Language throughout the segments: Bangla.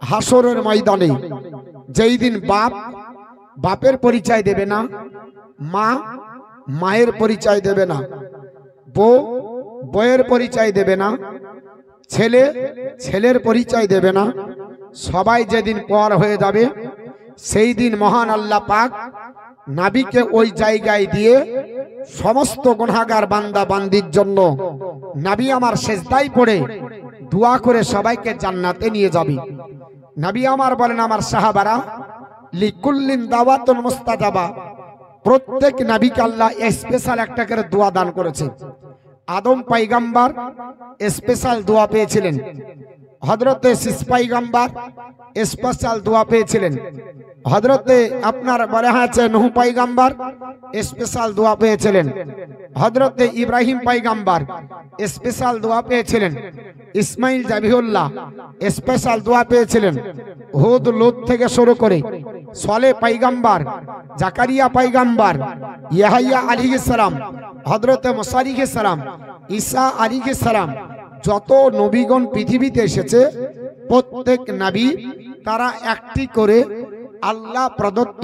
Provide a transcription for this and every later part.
হাসরের ময়দানে যেই দিন বাপ বাপের পরিচয় দেবে না, মা মায়ের পরিচয় দেবে না, বউ বউয়ের পরিচয় দেবে না, ছেলে ছেলের পরিচয় দেবে না, সবাই যেদিন পর হয়ে যাবে সেই দিন মহান আল্লাহ পাক নবীকে ওই জায়গায় দিয়ে সমস্ত গুনাহগার বান্দা বান্দির জন্য নবী আমার সিজদায় পড়ে দোয়া করে সবাইকে জান্নাতে নিয়ে যাবে। নবী আমার বলেন, আমার সাহাবারা, লিকুল্লিন দাওয়াতুন মুস্তাজাবা, প্রত্যেক নবীকে আল্লাহ স্পেশাল একটা করে দোয়া দান করেছে। আদম পয়গম্বর স্পেশাল দোয়া পেয়েছিলেন, হযরতে শীষ পয়গম্বর স্পেশাল দোয়া পেয়েছিলেন, হযরতে আপনার বলা আছে নূহ পয়গম্বর স্পেশাল দোয়া পেয়েছিলেন, হযরতে ইব্রাহিম পয়গম্বর স্পেশাল দোয়া পেয়েছিলেন, ইসমাইল জাবিহুল্লাহ স্পেশাল দোয়া পেয়েছিলেন, হুদ লূত থেকে শুরু করে সালেহ পয়গম্বর, জাকারিয়া পয়গম্বর, ইয়াহইয়া আলাইহিস সালাম, হযরতে মুসা আলাইহিস সালাম, ঈসা আলাইহিস সালাম, যত নবীগণ পৃথিবীতে এসেছে প্রত্যেক নবী তারা একটি করে আল্লাহ প্রদত্ত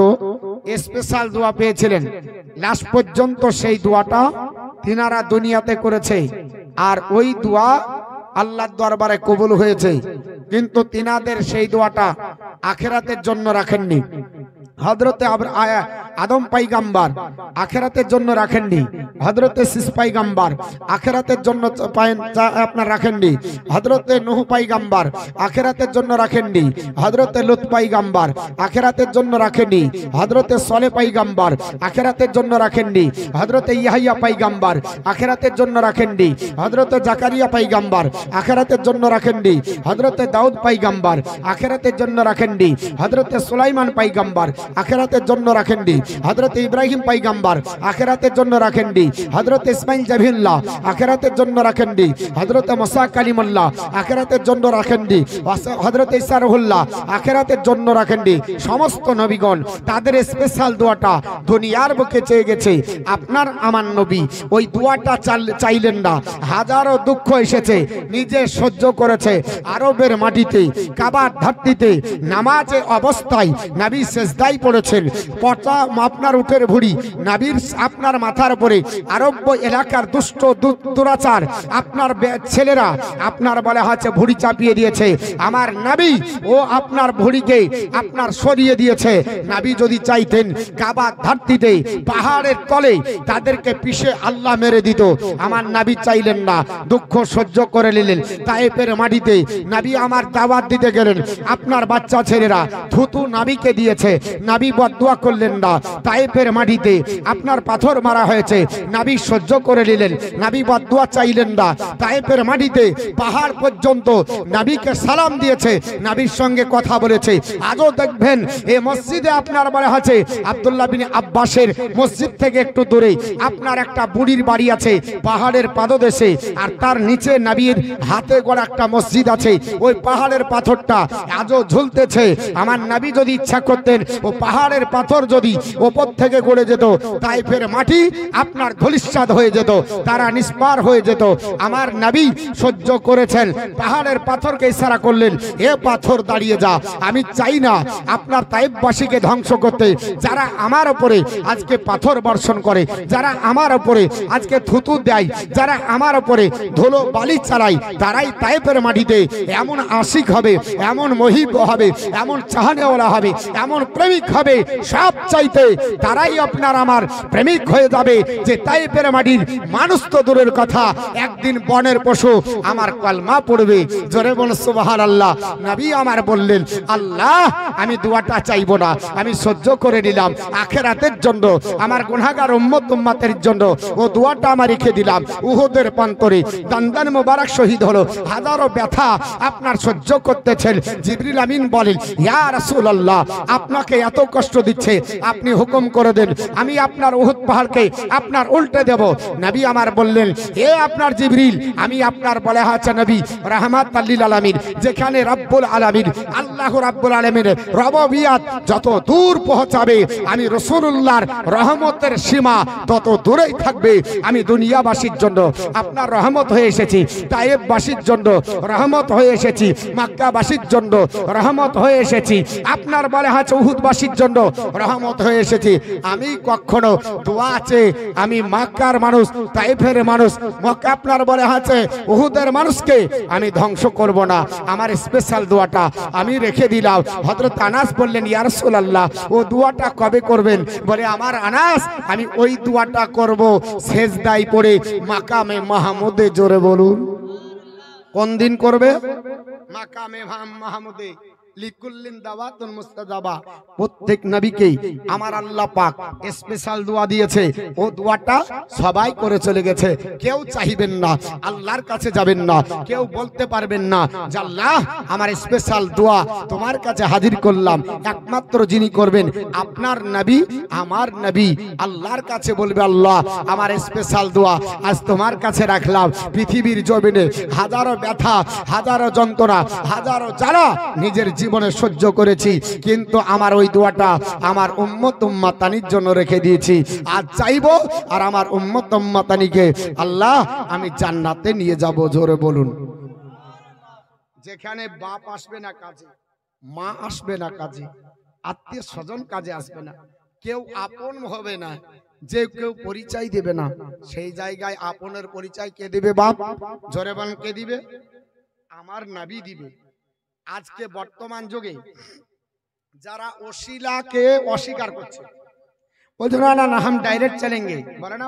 স্পেশাল দোয়া পেয়েছিলেন। লাস্ট পর্যন্ত সেই দোয়াটা তিনারা দুনিয়াতে করেছে, আর ওই দোয়া আল্লাহর দরবারে কবুল হয়েছে। কিন্তু তিনাদের সেই দোয়াটা আখিরাতের জন্য রাখেননি। হযরতে আদম পয়গম্বর আখিরাতের জন্য রাখেননি, হযরতে শীষ পয়গম্বর আখিরাতের জন্য আপনার রাখেননি, হযরতে নূহ পয়গম্বর আখিরাতের জন্য রাখেননি, হযরতে লূত পয়গম্বর আখিরাতের জন্য রাখেননি, হযরতে সালেহ পয়গম্বর আখিরাতের জন্য রাখেননি, হযরতে ইয়াহইয়া পয়গম্বর আখিরাতের জন্য রাখেননি, হযরতে জাকারিয়া পয়গম্বর আখিরাতের জন্য রাখেননি, হযরতে দাউদ পয়গম্বর আখিরাতের জন্য রাখেননি, হযরতে সুলাইমান পয়গম্বর আখিরাতের জন্য রাখেননি, হযরতে ইব্রাহিম পয়গম্বর আখিরাতের জন্য রাখেননি, হযরতে ইসমাইল জাবিহুল্লাহ আখিরাতের জন্য রাখেননি, হযরতে মুসা কালিমুল্লাহ আখিরাতের জন্য রাখেননি, হযরতে ঈসা রুহুল্লাহ আখিরাতের জন্য রাখেননি। সমস্ত নবীগণ তাদের স্পেশাল দোয়াটা দুনিয়ার বুকে চেয়ে গেছে। আপনার আমার নবী ওই দোয়াটা চাইলেন না। হাজারো দুঃখ এসেছে, নিজে সহ্য করেছে। আরবের মাটিতে কাবার ধরতিতে নামাজে অবস্থায় নবী সিজদায় পড়েছেন, পচা আপনার উটের ভুঁড়ি নবীর আপনার মাথার উপরে। আরব এলাকার দুষ্ট দুরাচার আপনার ছেলেরা আপনার বলা হচ্ছে ভুঁড়ি চাপিয়ে দিয়েছে, আমার নবী ও আপনার ভুঁড়িকে আপনার সরিয়ে দিয়েছে। নবী যদি চাইতেন কাবার ধরতিতে পাহাড়ের তলে তাদেরকে পিষে আল্লাহ মেরে দিত, আমার নবী চাইলেন না, দুঃখ সহ্য করে নিলেন। তায়েফের মাটিতে নবী আমার দাওয়াত দিতে গেলেন, আপনার বাচ্চা ছেলেরা থুতু নবীকে দিয়েছে, নবী বদদুয়া করলেন না। তায়েফের মাটিতে আপনার পাথর মারা হয়েছে, নবী সহ্য করে নিলেন, নবী বদদুয়া চাইলেন না। তায়েফের মাটিতে পাহাড় পর্যন্ত নবীকে সালাম দিয়েছে, নবীর সঙ্গে কথা বলেছে। আজও দেখবেন এই মসজিদে আপনার বলা আছে আব্দুল্লাহ বিন আব্বাসের মসজিদ থেকে একটু দূরে আপনার একটা বুড়ির বাড়ি আছে পাহাড়ের পাদদেশে, আর তার নিচে নবীর হাতে গড়া একটা মসজিদ আছে। ওই পাহাড়ের পাথরটা আজও ঝুলতেছে। আমার নবী যদি ইচ্ছা করতেন ও পাহাড়ের পাথর যদি ওপর থেকে গড়ে যেত, তায়েফের মাটি আপনার ধূলিসাৎ হয়ে যেত, তারা নিষ্পার হয়ে যেত। আমার নবী সহ্য করেছেন, পাহাড়ের পাথরকে ইশারা করলেন, এ পাথর দাঁড়িয়ে যা। আমি চাই না আপনার তায়েফবাসীকে ধ্বংস করতে। যারা আমার উপরে আজকে পাথর বর্ষণ করে, যারা আমার উপরে আজকে থুতু দেয়, যারা আমার উপরে ধুলো বালি চালায়, তারাই তায়েফের মাটিতে এমন আশিক হবে, এমন মহিব হবে, এমন চাহনেওয়ালা হবে, এমন প্রেমিক হবে, সব চাইতে তারাই আপনার আমার প্রেমিক হয়ে যাবে। যে তায়েফের মাটির মানুষ তো দূরের কথা, একদিন বনের পশু আমার কলমা পড়বে। জোরে বল সুবহানাল্লাহ। নবী আমার বললেন, আল্লাহ আমি দোয়াটা চাইবো না, আমি সহ্য করে নিলাম আখিরাতের জন্য, আমার গুনাহগার উম্মতের জন্য ও দোয়াটা আমার রেখে দিলাম। উহুদের প্রান্তরে দান্দান মোবারক শহীদ হলো, হাজারো ব্যথা আপনার সহ্য করতেছেন। জিবরিল আমিন বলেন, ইয়া রাসূলুল্লাহ আপনাকে এত কষ্ট দিচ্ছে, আপনি আপনি হুকুম করে দেন, আমি আপনার উহুদ পাহাড়কে আপনার উল্টে দেব। নবী আমার বললেন, হে আপনার জিবরিল, আমি আপনার বলে আছে নবী রাহমাতাল লিল আলামিন, যেখানে রব্বুল আলামিন আল্লাহ রাব্বুল আলামিনের রববিয়াত যত দূর পৌঁছাবে, আমি রাসূলুল্লাহর রহমতের সীমা তত দূরেই থাকবে। আমি দুনিয়াবাসীর জন্য আপনার রহমত হয়ে এসেছি, তায়েববাসীর জন্য রহমত হয়ে এসেছি, মক্কাবাসীর জন্য রহমত হয়ে এসেছি, আপনার বলে আছে উহুদবাসীর জন্য রহমত হয়ে এসেছি। আমি কখনো দোয়া আছে, আমি মক্কার মানুষ, তায়েফের মানুষ, মক্কা আপনার বলে আছে উহুদের মানুষকে আমি ধ্বংস করব না। আমার স্পেশাল দোয়াটা আমি রেখে দিলাম। হযরত আনাস বললেন, ইয়া রাসূলুল্লাহ, ও দোয়াটা কবে করবেন? বলে, আমার আনাস, আমি ওই দোয়াটা করব সেজদায় পড়ে মাকামে মাহমুদে। জোরে বলুন, কোন দিন করবে? মাকামে মাহমুদে। লিকুল্লিন দাওয়াতুন মুস্তাজাবা। প্রত্যেক নবীকেই আমার আল্লাহ পাক স্পেশাল দোয়া দিয়েছে, ও দোয়াটা সবাই করে চলে গেছে। কেউ চাইবেন না, আল্লাহর কাছে যাবেন না, কেউ বলতে পারবেন না যে আল্লাহ আমার স্পেশাল দোয়া তোমার কাছে হাজির করলাম। একমাত্র যিনি করবেন আপনার নবী, আমার নবী আল্লাহর কাছে বলবে, আল্লাহ আমার স্পেশাল দোয়া আজ তোমার কাছে রাখলাম। পৃথিবীর জমিনে হাজারো ব্যথা, হাজারো যন্ত্রণা, হাজারো জ্বালা নিজের জীবনে সহ্য করেছি, কিন্তু আমার ওই দোয়াটা আমার উম্মত উম্মাতানির জন্য রেখে দিয়েছি। আজ চাইবো আর আমার উম্মত উম্মাতানিকে আল্লাহ আমি জান্নাতে নিয়ে যাব। জোরে বলুন। যেখানে বাপ আসবে না কাজে, মা আসবে না কাজে, আত্মীয় স্বজন কাজে আসবে না, কেউ আপন হবে না, যে কেউ পরিচয় দেবে না, সেই জায়গায় আপনের পরিচয় কে দিবে? বাপ। জোরে বলেন, কে দিবে? আমার নবী দিবে। আজকে বর্তমান যুগে যারা ওসিলাকে অস্বীকার করছে, বলছে না না হাম ডাইরেক্ট চলেंगे, বলে না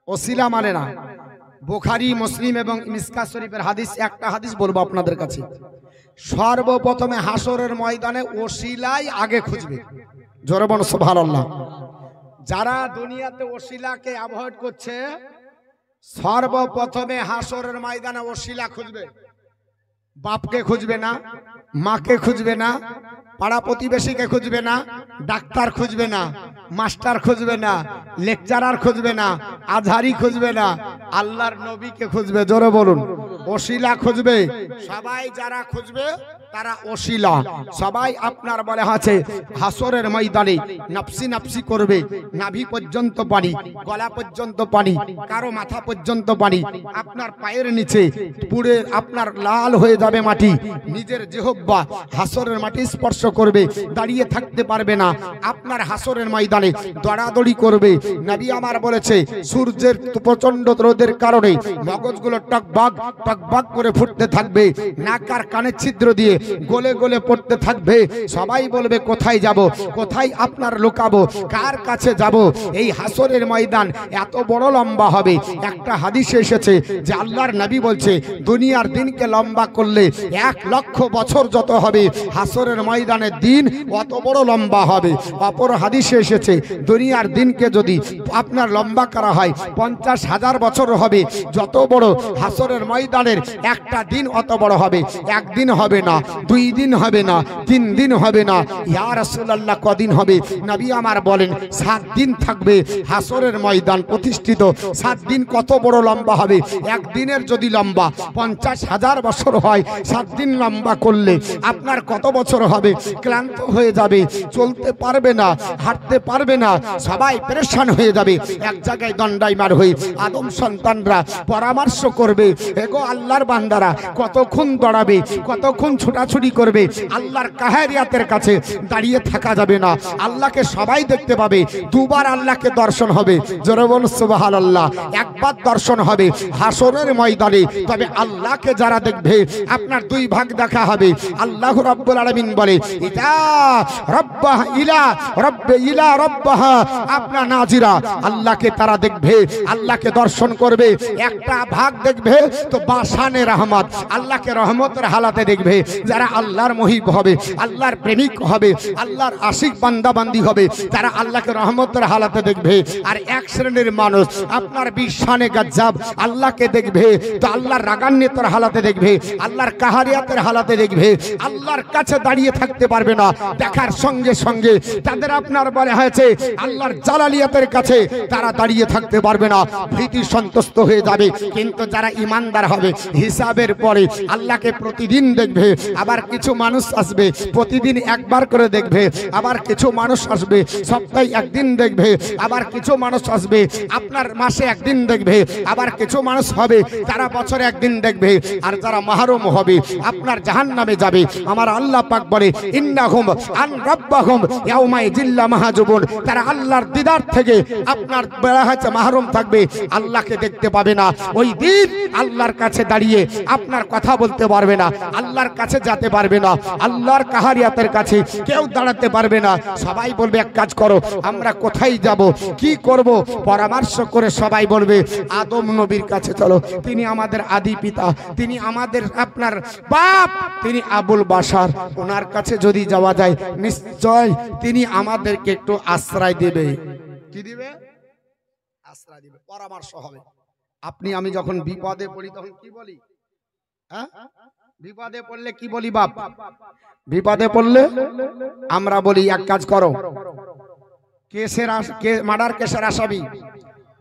ওসিলা মানে না। বুখারী, মুসলিম এবং মিশকাত শরীফের হাদিস, একটা হাদিস বলবো আপনাদের কাছে। সর্বপ্রথমে হাসরের ময়দানে ওসিলাই আগে খুঁজবে। জোরে বল সুবহানাল্লাহ। যারা দুনিয়াতে ওসিলাকে অ্যাভয়েড করছে, সর্বপ্রথমে হাসরের ময়দানে ওসিলা খুঁজবে। বাপকে খুঁজবে না, মাকে খুঁজবে না, পাড়া প্রতিবেশীকে খুঁজবে না, ডাক্তার খুঁজবে না, মাস্টার খুঁজবে না, লেকচারার খুঁজবে না, আজহারি খুঁজবে না, আল্লাহর নবীকে খুঁজবে। জোরে বলুন, ওসিলা খুঁজবে। সবাই যারা খুঁজবে তারা ওসিলা। সবাই আপনার বলে আছে হাসরের ময়দানে নফসি নফসি করবে। নাভি পর্যন্ত পানি, গলা পর্যন্ত পানি, কারো মাথা পর্যন্ত পানি, আপনার পায়ের নিচে পুড়ে আপনার লাল হয়ে যাবে মাটি। নিজের জিহ্বা হাসরের মাটি স্পর্শ করবে, দাঁড়িয়ে থাকতে পারবে না। আপনার হাসরের ময়দানে দৌড়াদৌড়ি করবে। নবী আমার বলেছে, সূর্যের প্রচন্ড রোদের কারণে মগজগুলো টকবাক করে ফুটতে থাকবে, নাক আর কানের ছিদ্র দিয়ে গলে গলে পড়তে থাকবে। সবাই বলবে, কোথায় যাব, কোথায় আপনার লুকাবো, কার কাছে যাব? এই হাসরের ময়দান এত বড় লম্বা হবে। একটা হাদিসে এসেছে যে আল্লাহর নবী বলছে, দুনিয়ার দিনকে লম্বা করলে 1,00,000 বছর যত হবে, হাসরের ময়দানের দিন অত বড় লম্বা হবে। অপর হাদিসে এসেছে, দুনিয়ার দিনকে যদি আপনার লম্বা করা হয় 50,000 বছর হবে। যত বড় হাসরের ময়দানের একটা দিন অত বড় হবে। একদিন হবে না, 2 দিন হবে না, 3 দিন হবে না। ইয়া রাসূলুল্লাহ, কদিন হবে? নবী আমার বলেন 7 দিন থাকবে হাসরের ময়দান প্রতিষ্ঠিত। 7 দিন কত বড় লম্বা হবে? একদিনের যদি লম্বা 50,000 বছর হয়, 7 দিন লম্বা করলে আপনার কত বছর হবে? ক্লান্ত হয়ে যাবে, চলতে পারবে না, হাঁটতে পারবে না, সবাই পেরেশান হয়ে যাবে। এক জায়গায় দণ্ডায়মান হয়ে আদম সন্তানরা পরামর্শ করবে, এগো আল্লাহর বান্দারা কতক্ষণ দৌড়াবে, কতক্ষণ ছোটাছুটি করবে? আল্লাহর কাহারিয়াতের কাছে দাঁড়িয়ে থাকা যাবে না। আল্লাহকে সবাই দেখতে পাবে, 2 বার আল্লাহকে দর্শন হবে। জোরে বলুন সুবহানাল্লাহ। একবার দর্শন হবে হাসরের ময়দানে, তবে আল্লাহকে যারা দেখবে আপনার 2 ভাগ দেখা হবে। আল্লাহ রাব্বুল আলামিন বলে, ইতা রাব্বাহ ইলা রাব্বে ইলা রাব্বাহ আপনা নাজিরা। আল্লাহকে তারা দেখবে, আল্লাহকে দর্শন করবে। একটা ভাগ দেখবে তো বাসানে রহমত, আল্লাহকে রহমতের হালাতে দেখবে। যারা আল্লাহর মহিব হবে, আল্লাহর প্রেমিক হবে, আল্লাহর আশিক বান্দাবান্দি হবে, তারা আল্লাহকে রহমতের হালাতে দেখবে। আর এক শ্রেণীর মানুষ আপনার বিশানে গাজ্জাব আল্লাহকে দেখবে তো আল্লাহর রাগান্বিতর হালাতে দেখবে, আল্লাহর কাহারিয়াতের হালাতে দেখবে, আল্লাহর কাছে দাঁড়িয়ে থাকতে পারবে না। দেখার সঙ্গে সঙ্গে তাদের আপনার বলে হয়েছে আল্লাহর জালালিয়াতের কাছে তারা দাঁড়িয়ে থাকতে পারবে না, ভীতি সন্তুষ্ট হয়ে যাবে। কিন্তু যারা ইমানদার হবে, হিসাবের পরে আল্লাহকে প্রতিদিন দেখবে। আবার কিছু মানুষ আসবে প্রতিদিন একবার করে দেখবে, আবার কিছু মানুষ আসবে সপ্তাহে একদিন দেখবে, আবার কিছু মানুষ আসবে আপনার মাসে একদিন দেখবে, আবার কিছু মানুষ হবে তারা বছরে একদিন দেখবে। আর যারা মাহরুম হবে আপনার জাহান্নামে যাবে। আমার আল্লাহ পাক বলে ইন্নাহুম আন রাব্বাহুম ইয়াউমা জিল্লা মাহজুবুন, তারা আল্লাহর দিদার থেকে আপনার বেলা হচ্ছে মাহরুম থাকবে, আল্লাহকে দেখতে পাবে না। ওই দিন আল্লাহর কাছে দাঁড়িয়ে আপনার কথা বলতে পারবে না, আল্লাহর কাছে যেতে পারবে না, আল্লাহর কাহারিয়াতের কাছে কেউ দাঁড়াতে পারবে না। সবাই বলবে এক কাজ করো, আমরা কোথায় যাব, কি করব, পরামর্শ করে সবাই বলবে আদম নবীর কাছে চলো, তিনি আমাদের আদি পিতা, তিনি আমাদের আপনার বাপ, তিনি আবুল বাশার, ওনার কাছে যদি যাওয়া যায় নিশ্চয় তিনি আমাদেরকে একটু আশ্রয় দেবে। কি দিবে? আশ্রয় দিবে, পরামর্শ হবে। আপনি আমি যখন বিপদে পড়ি তখন কি বলি? হ্যাঁ, বিপদে পড়লে কি বলি বাপ? বিপদে পড়লে আমরা বলি এক কাজ করো, মার্ডার কেসের আসামি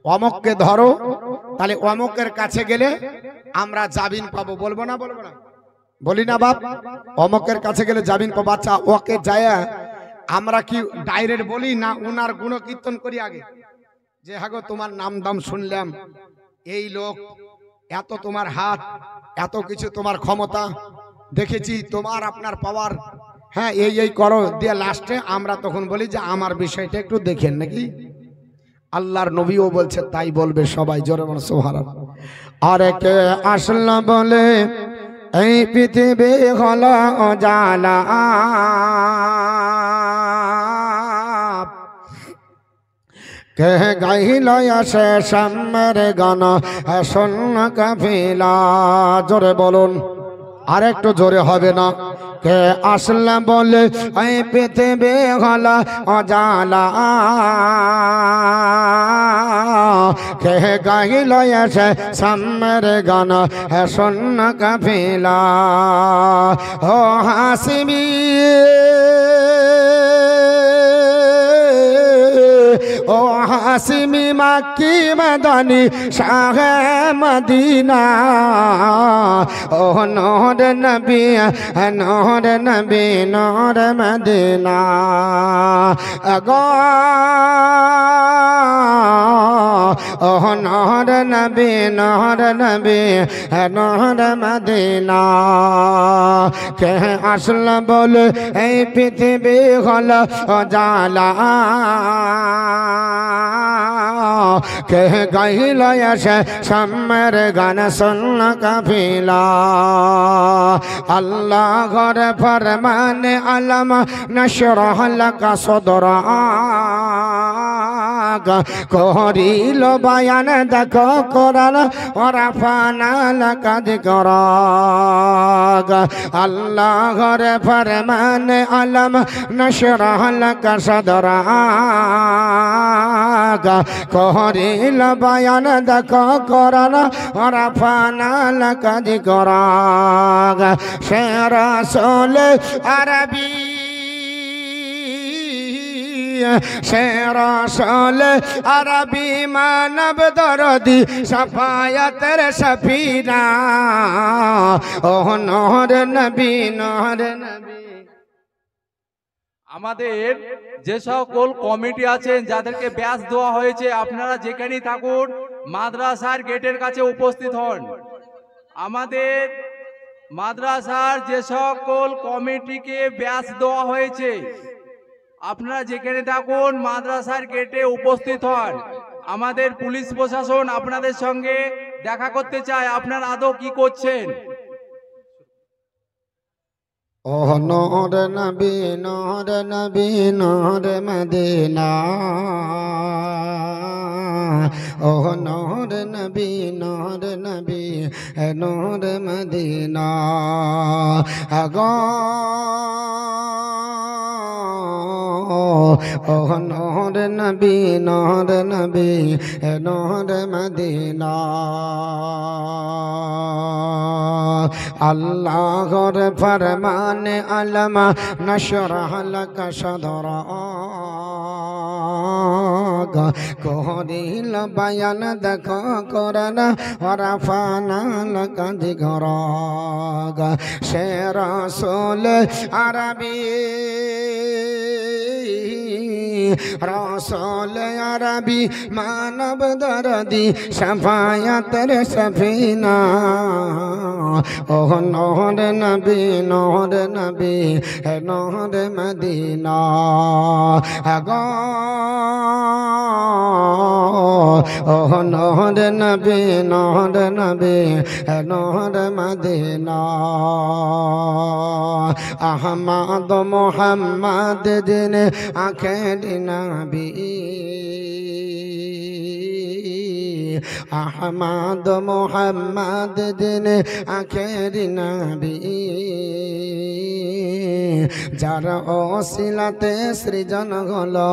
অমককে ধরো, তাহলে অমকের কাছে গেলে আমরা জামিন পাবো। বলবো না? বলবো না? বলি না বাপ? অমকের কাছে গেলে জামিন পাবো। আচ্ছা, ওকে যায় আমরা কি ডাইরেক্ট বলি না ওনার গুণকীর্তন করি আগে? যে হ্যাঁ গো, তোমার নাম দাম শুনলাম, এই লোক, এত তোমার হাত, এত কিছু তোমার ক্ষমতা দেখেছি, তোমার আপনার পাওয়ার, হ্যাঁ এই এই করো, দিয়ে লাস্টে আমরা তখন বলি যে আমার বিষয়টা একটু দেখেন নাকি। আল্লাহর নবীও বলছে তাই বলবে সবাই, জোরে বলো সুবহানাল্লাহ। আরে কে আসলো বলে এই পৃথিবী হলো জালা, কে গাইল আসে সামের গান শোন কাফিলা। জোরে বলুন, আর একটু জোরে হবে না? কে আসলে বলে এই পৃথিবী হলো অজালা, কে গাইল আসে সামের গান শোন কাফিলা। ও হাসিবি ও হাসিমি মাক্কি মাদানি শাহ মদিনা, ও নূর নবী নূর নবী নূর মদিনা গো, ও নূর নবী নূর নবী নূর মদিনা। কে আসল বল এই পৃথিবী হলো জালা, কে গাইল আসে সামের গান শোন কাফিলা। আল্লাহ ঘর ফরমানে আলম নশরহ লাকা সদরাক, করিল বায়ান দেখো কোরআন ওরাফানা লাকা যিকরাক। আল্লাহ ঘর ফরমানে আলম নশরহ লাকা সদরাক, করিল বায়ান দেখো কোরআন ওরাফানা লাকা যিকরাক। সে রাসূল আরবী, সে রাসূল আরবী মানব দরদি সাফায়াতের সফিনা, ও নূর নবী নূর নবী। আমাদের যে সকল কমিটি আছেন যাদেরকে ব্যাচ দেওয়া হয়েছে, আপনারা যেখানেই থাকুন মাদ্রাসার গেটের কাছে উপস্থিত হন। আমাদের মাদ্রাসার যে সকল কমিটিকে ব্যাচ দেওয়া হয়েছে, আপনারা যেখানে থাকুন মাদ্রাসার গেটে উপস্থিত হন। আমাদের পুলিশ প্রশাসন আপনাদের সঙ্গে দেখা করতে চায়, আপনারা আদৌ কি করছেন। ও নূর নবী নূর নবী নূর মদিনা ও নূর নবী নূর নবী নূর মদিনা আগো ও নূর নবী নূর নবী নূর মদিনা আল্লাহর ফরমানে আলমা নশরহ লাক সদরাক করিল বায়ান দেখো কোরআন ওয়ারাফানা লাক যিকরাক সে রাসূল আরবী রসুল আরবি মানব দরদি শাফায়াতের সফিনা ও নূর নবী নূর নবী নূর মদিনা আগো ও নূর নবী নূর নবী নূর মদিনা আহমদ মুহাম্মদ দিন আখেরি নবী আহমদ মুহাম্মদ দিন আখেরি নবী যার ওসিলাতে সৃজন হলো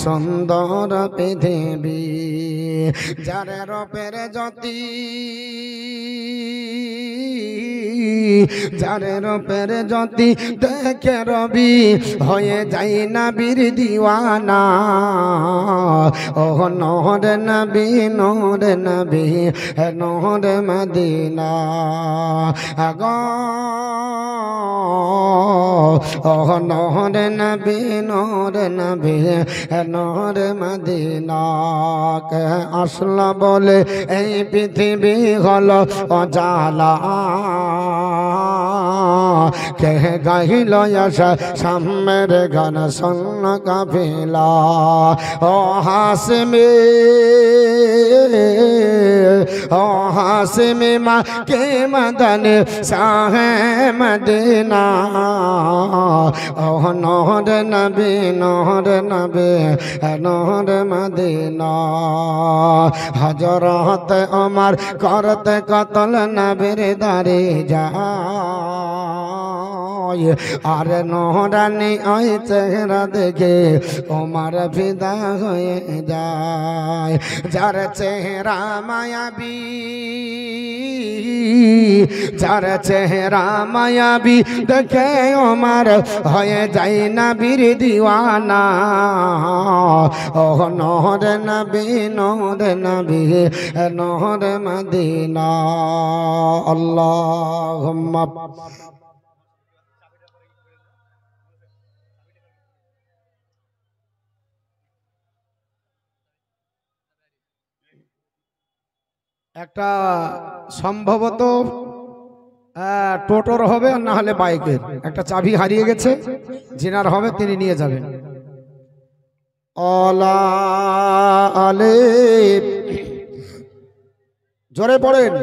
সুন্দর পৃথিবী যার রূপের জ্যোতি যার রূপের জ্যোতি দেখে রবি হয়ে যাই নবীর দিওয়ানা ও নূর নবী নূর নবী নূর মদিনা আগো ও নূর নবী নূর নবী নূর মদিনা কে আসলা বলে এই পৃথিবী হলো অজালা কে গাইল আশা সামের গান সন্ন কাফিলা ও হাসমি ও হাসমি মা কে মদন সাহে মদিনা ও নূর নবী নূর নবী নূর মদিনা হযরত ওমর করতে কতল নবীর দারে যায় আর নূরানি ওই চেহারা দেখে ওমর ফিদা হয়ে যায় যার চেহারা মায়াবী যার চেহারা মায়াবী দেখে ওমর হয়ে যায় নবীর দিওয়ানা ও নূর নবী নূর নবী নূর মদিনা আল্লাহুম্মা একটা সম্ভবত টোটোর হবে আর না হলে বাইকের একটা চাবি হারিয়ে গেছে যিনার হবে তিনি নিয়ে যাবেন অলা আলিফ জোরে পড়েন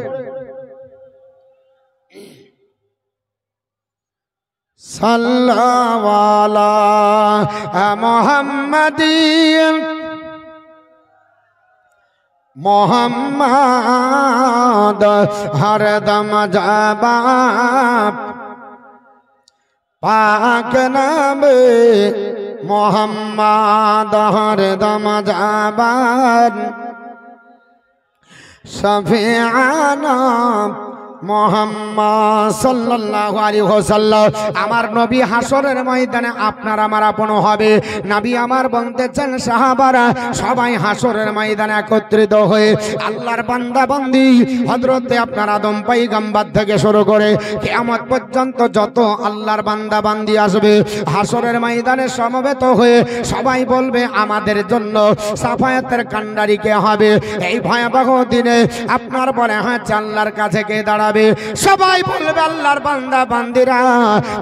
সাল্লাল্লাহু আলা মুহাম্মাদিন মোহাম্মদ হরদম জবাব পাক নামে মোহাম্মদ হরদম জবাব শফিআনা মোহাম্মদ সাল্লাল্লাহু আলাইহি ওয়াসাল্লাম আমার নবী হাসরের ময়দানে আপনার আমার আপন হবে নবী আমার বলতেছেন সাহাবারা সবাই হাসরের ময়দানে একত্রিত হয়ে আল্লাহর বান্দা বান্দি হযরতে আপনার আদম পয়গম্বর থেকে শুরু করে কিয়ামত পর্যন্ত যত আল্লাহর বান্দা বান্দি আসবে হাসরের ময়দানে সমবেত হয়ে সবাই বলবে আমাদের জন্য সাফায়াতের কান্ডারি কে হবে এই ভয়াবহ দিনে আপনার বলে হ্যাঁ আল্লাহর কাছে কে দাঁড়াবে দাঁড়াবে, সবাই বলবে আল্লাহর বান্দা বান্দিরা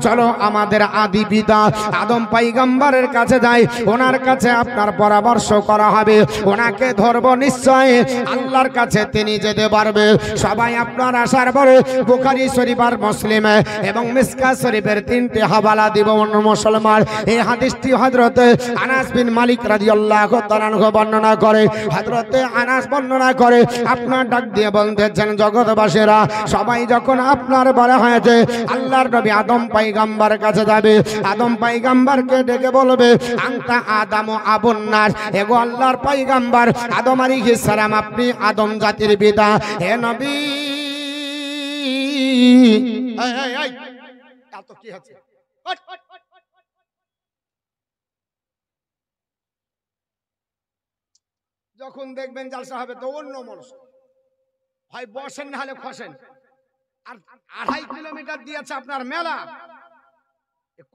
চলো আমাদের আদি পিতা আদম পয়গম্বরের কাছে যাই, ওনার কাছে আপনার পরামর্শ করা হবে, ওনাকে ধরবো নিশ্চয় আল্লাহর কাছে তিনি যেতে পারবে। সবাই আপনার আসার পরে বুখারী শরীফ আর মুসলিম এবং মিশকাত শরীফের 3টি হাওয়ালা দিব মুসলমান। এই হাদিসটি হযরত আনাস বিন মালিক রাদিয়াল্লাহু তাআলা আনহু বর্ণনা করে। হযরত আনাস বর্ণনা করে আপনার ডাক দিয়ে বলতেছেন জগৎবাসীরা সবাই যখন আপনার বলা হয়েছে আল্লাহর নবী আদম পয়গম্বর কাছে যাবে, আদম পয়গম্বরকে ডেকে বলবে আনতা আদম আবুন নাস, এগো আল্লাহর পয়গম্বর আদম আলাইহিস সালাম আপনি আদম জাতির পিতা। হে নবী এত কি আছে, যখন দেখবেন জালসা হবে তো অন্য মানুষ হয় বসেন না হলে খসেন। আর 2.5 কিলোমিটার দিয়েছে আপনার মেলা,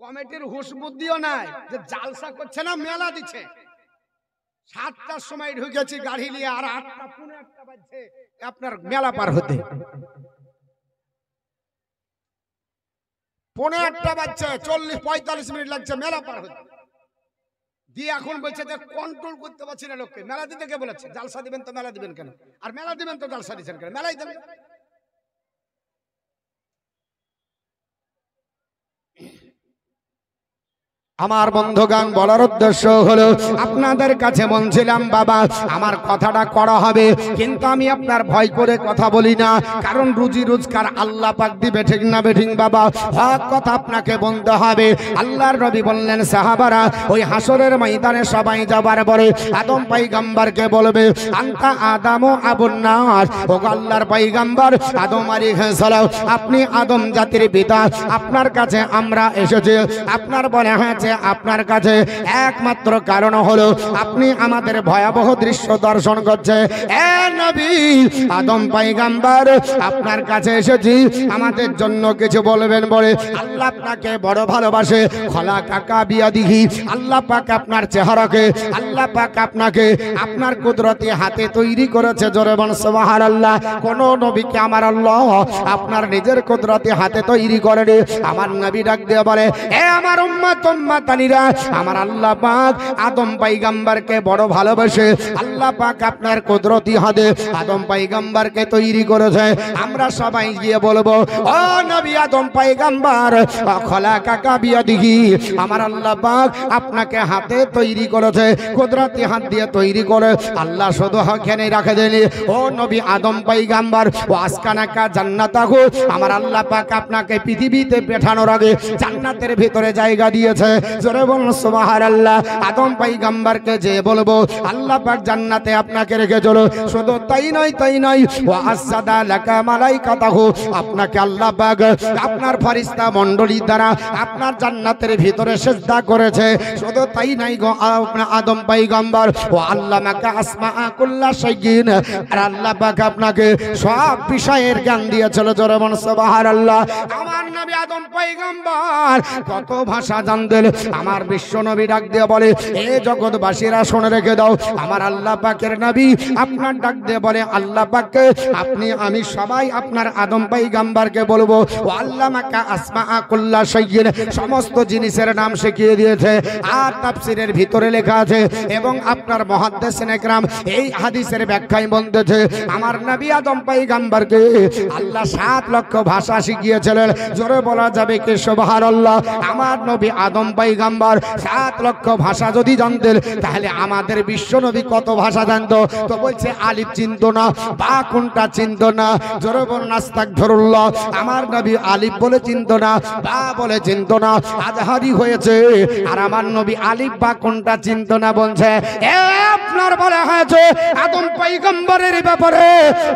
কমিটির হুঁশ বুদ্ধিও নাই যে জালসা করছে না মেলা দিচ্ছে। 7টার সময় ঢুকেছি গাড়ি নিয়ে আর 8টা পুনে 1টা বাজছে আপনার মেলা পার হতে, পুনে 1টা বাজছে 40-45 মিনিট লাগছে মেলা পার হতে। দিয়ে এখন বলছে যে কন্ট্রোল করতে পারছি না লোককে। মেলা দিতে কে বলেছে? জালসা দিবেন তো মেলা দিবেন কেন? আর মেলা দিবেন তো জালসা দিচ্ছেন কেন? মেলাই দেবেন। আমার বন্ধুগান বলার উদ্দেশ্য হলো আপনাদের কাছে বলছিলাম বাবা আমার কথাটা করা হবে, কিন্তু আমি আপনার ভয় করে কথা বলি না, কারণ রুজি রোজগার আল্লাহ পাক দিবে, ঠিক না বেঠিক বাবা? হক কথা আপনাকে বলতে হবে। আল্লাহর নবী বললেন সাহাবারা ওই হাসরের ময়দানে সবাই যাবার পরে আদম পয়গম্বরকে বলবে আনতা আদম আবুন নাস, ও আল্লাহর পয়গম্বর আদম আলাইহিস সালাম আপনি আদম জাতির পিতা, আপনার কাছে আমরা এসেছি। আপনার বলা হয়েছে আপনার কাছে একমাত্র কারণ হলো আপনি আমাদের ভয়াবহ দৃশ্য দর্শন করছে। এ নবী আদম পয়গম্বর আপনার কাছে এসেছি আমাদের জন্য কিছু বলবেন বলে আল্লাহ আপনাকে বড় ভালোবাসে। খলা কাকা বিয়া দিঘি আল্লাহ পাক আপনার চেহারাকে, আল্লাহ পাক আপনাকে আপনার কুদরতি হাতে তৈরি করেছে। জোরে বল সুবহানাল্লাহ। কোন নবীকে আমার আল্লাহ আপনার নিজের কুদরতি হাতে তৈরি করেনি। আমার নবী ডাক দিয়ে বলে এ আমার উম্মত উম্মতানিরা আমার আল্লাহ পাক আদম পয়গম্বরকে বড় ভালোবাসে। আল্লাহ পাক আপনার কুদরতি হাতে আদম পয়গম্বরকে তৈরি করেছে। আমরা সবাই গিয়ে বলবো ও নবী আদম পয়গম্বর খলা কাকা বিয়া দিঘি আমার আল্লাহ পাক আপনাকে হাতে তৈরি করেছে, কুদরতি হাত দিয়ে তৈরি করে। আল্লাহ শুধু হাখানে রাখে দেনি ও নবী আদম পয়গম্বর ও আসকানাকা জান্নাতাহু আমার আল্লাহ পাক আপনাকে পৃথিবীতে পাঠানোর আগে জান্নাতের ভিতরে জায়গা দিয়েছে। জোরে বলুন সুবহানাল্লাহ। আদম পয়গম্বরকে যে বলবো আল্লাহ পাক জান্নাতে আপনাকে রেখে চলো। শুধু তাই নয় ওয়া আসসাদা লাকা মালাইকাতাহু আপনাকে আল্লাহ পাক আপনার ফেরেশতা মণ্ডলী দ্বারা আপনার জান্নাতের ভিতরে সিজদা করেছে। শুধু তাই নাই গো আদম পয়গম্বর ও আল্লামাকা আসমা কুল্লা শাইইন আর আল্লাহ পাক আপনাকে সব বিষয়ের জ্ঞান দিয়েছিল। জোরে বলুন সুবহানাল্লাহ। আমার নবী আদম পয়গম্বর কত ভাষা জানতেন। আমার বিশ্ব নবী ডাক দিয়ে বলে এ জগৎবাসীরা শুনে রেখে দাও আমার আল্লাহ পাকের নবী আপনার ডাক দিয়ে বলে আল্লাহ পাককে আপনি আমি সবাই আপনার আদম পয়গম্বরকে বলবো ও আল্লামাকা আসমা কুল্লা শাইইন সমস্ত জিনিসের নাম শিখিয়ে দিয়েছে। আর তাফসীরের ভিতরে লেখা আছে এবং আপনার মুহাদ্দিসিন ইকরাম এই হাদিসের ব্যাখ্যায় বলতেছে আমার নবী আদম পয়গম্বরকে আল্লাহ 7 লক্ষ ভাষা শিখিয়েছিলেন। জোরে বলা যাবে কি সুবহানাল্লাহ। আমার নবী আদম পয়গম্বর 7 লক্ষ ভাষা যদি জানতেন তাহলে আমাদের বিশ্ব নবী কত ভাষা জানতো? তো বলছে আলিফ চিনতো না, বা কোনটা চিনতো না। জোরে বলুন আস্তাগফিরুল্লাহ। আমার নবী আলিফ বলে চিনতো না, বা বলে চিনতো না, আজহারি হয়েছে। আর আমার নবী আলিফ বা কোনটা চিনতো না। বলছে এ আপনার বলা হয়েছে আদম পয়গম্বরের ব্যাপারে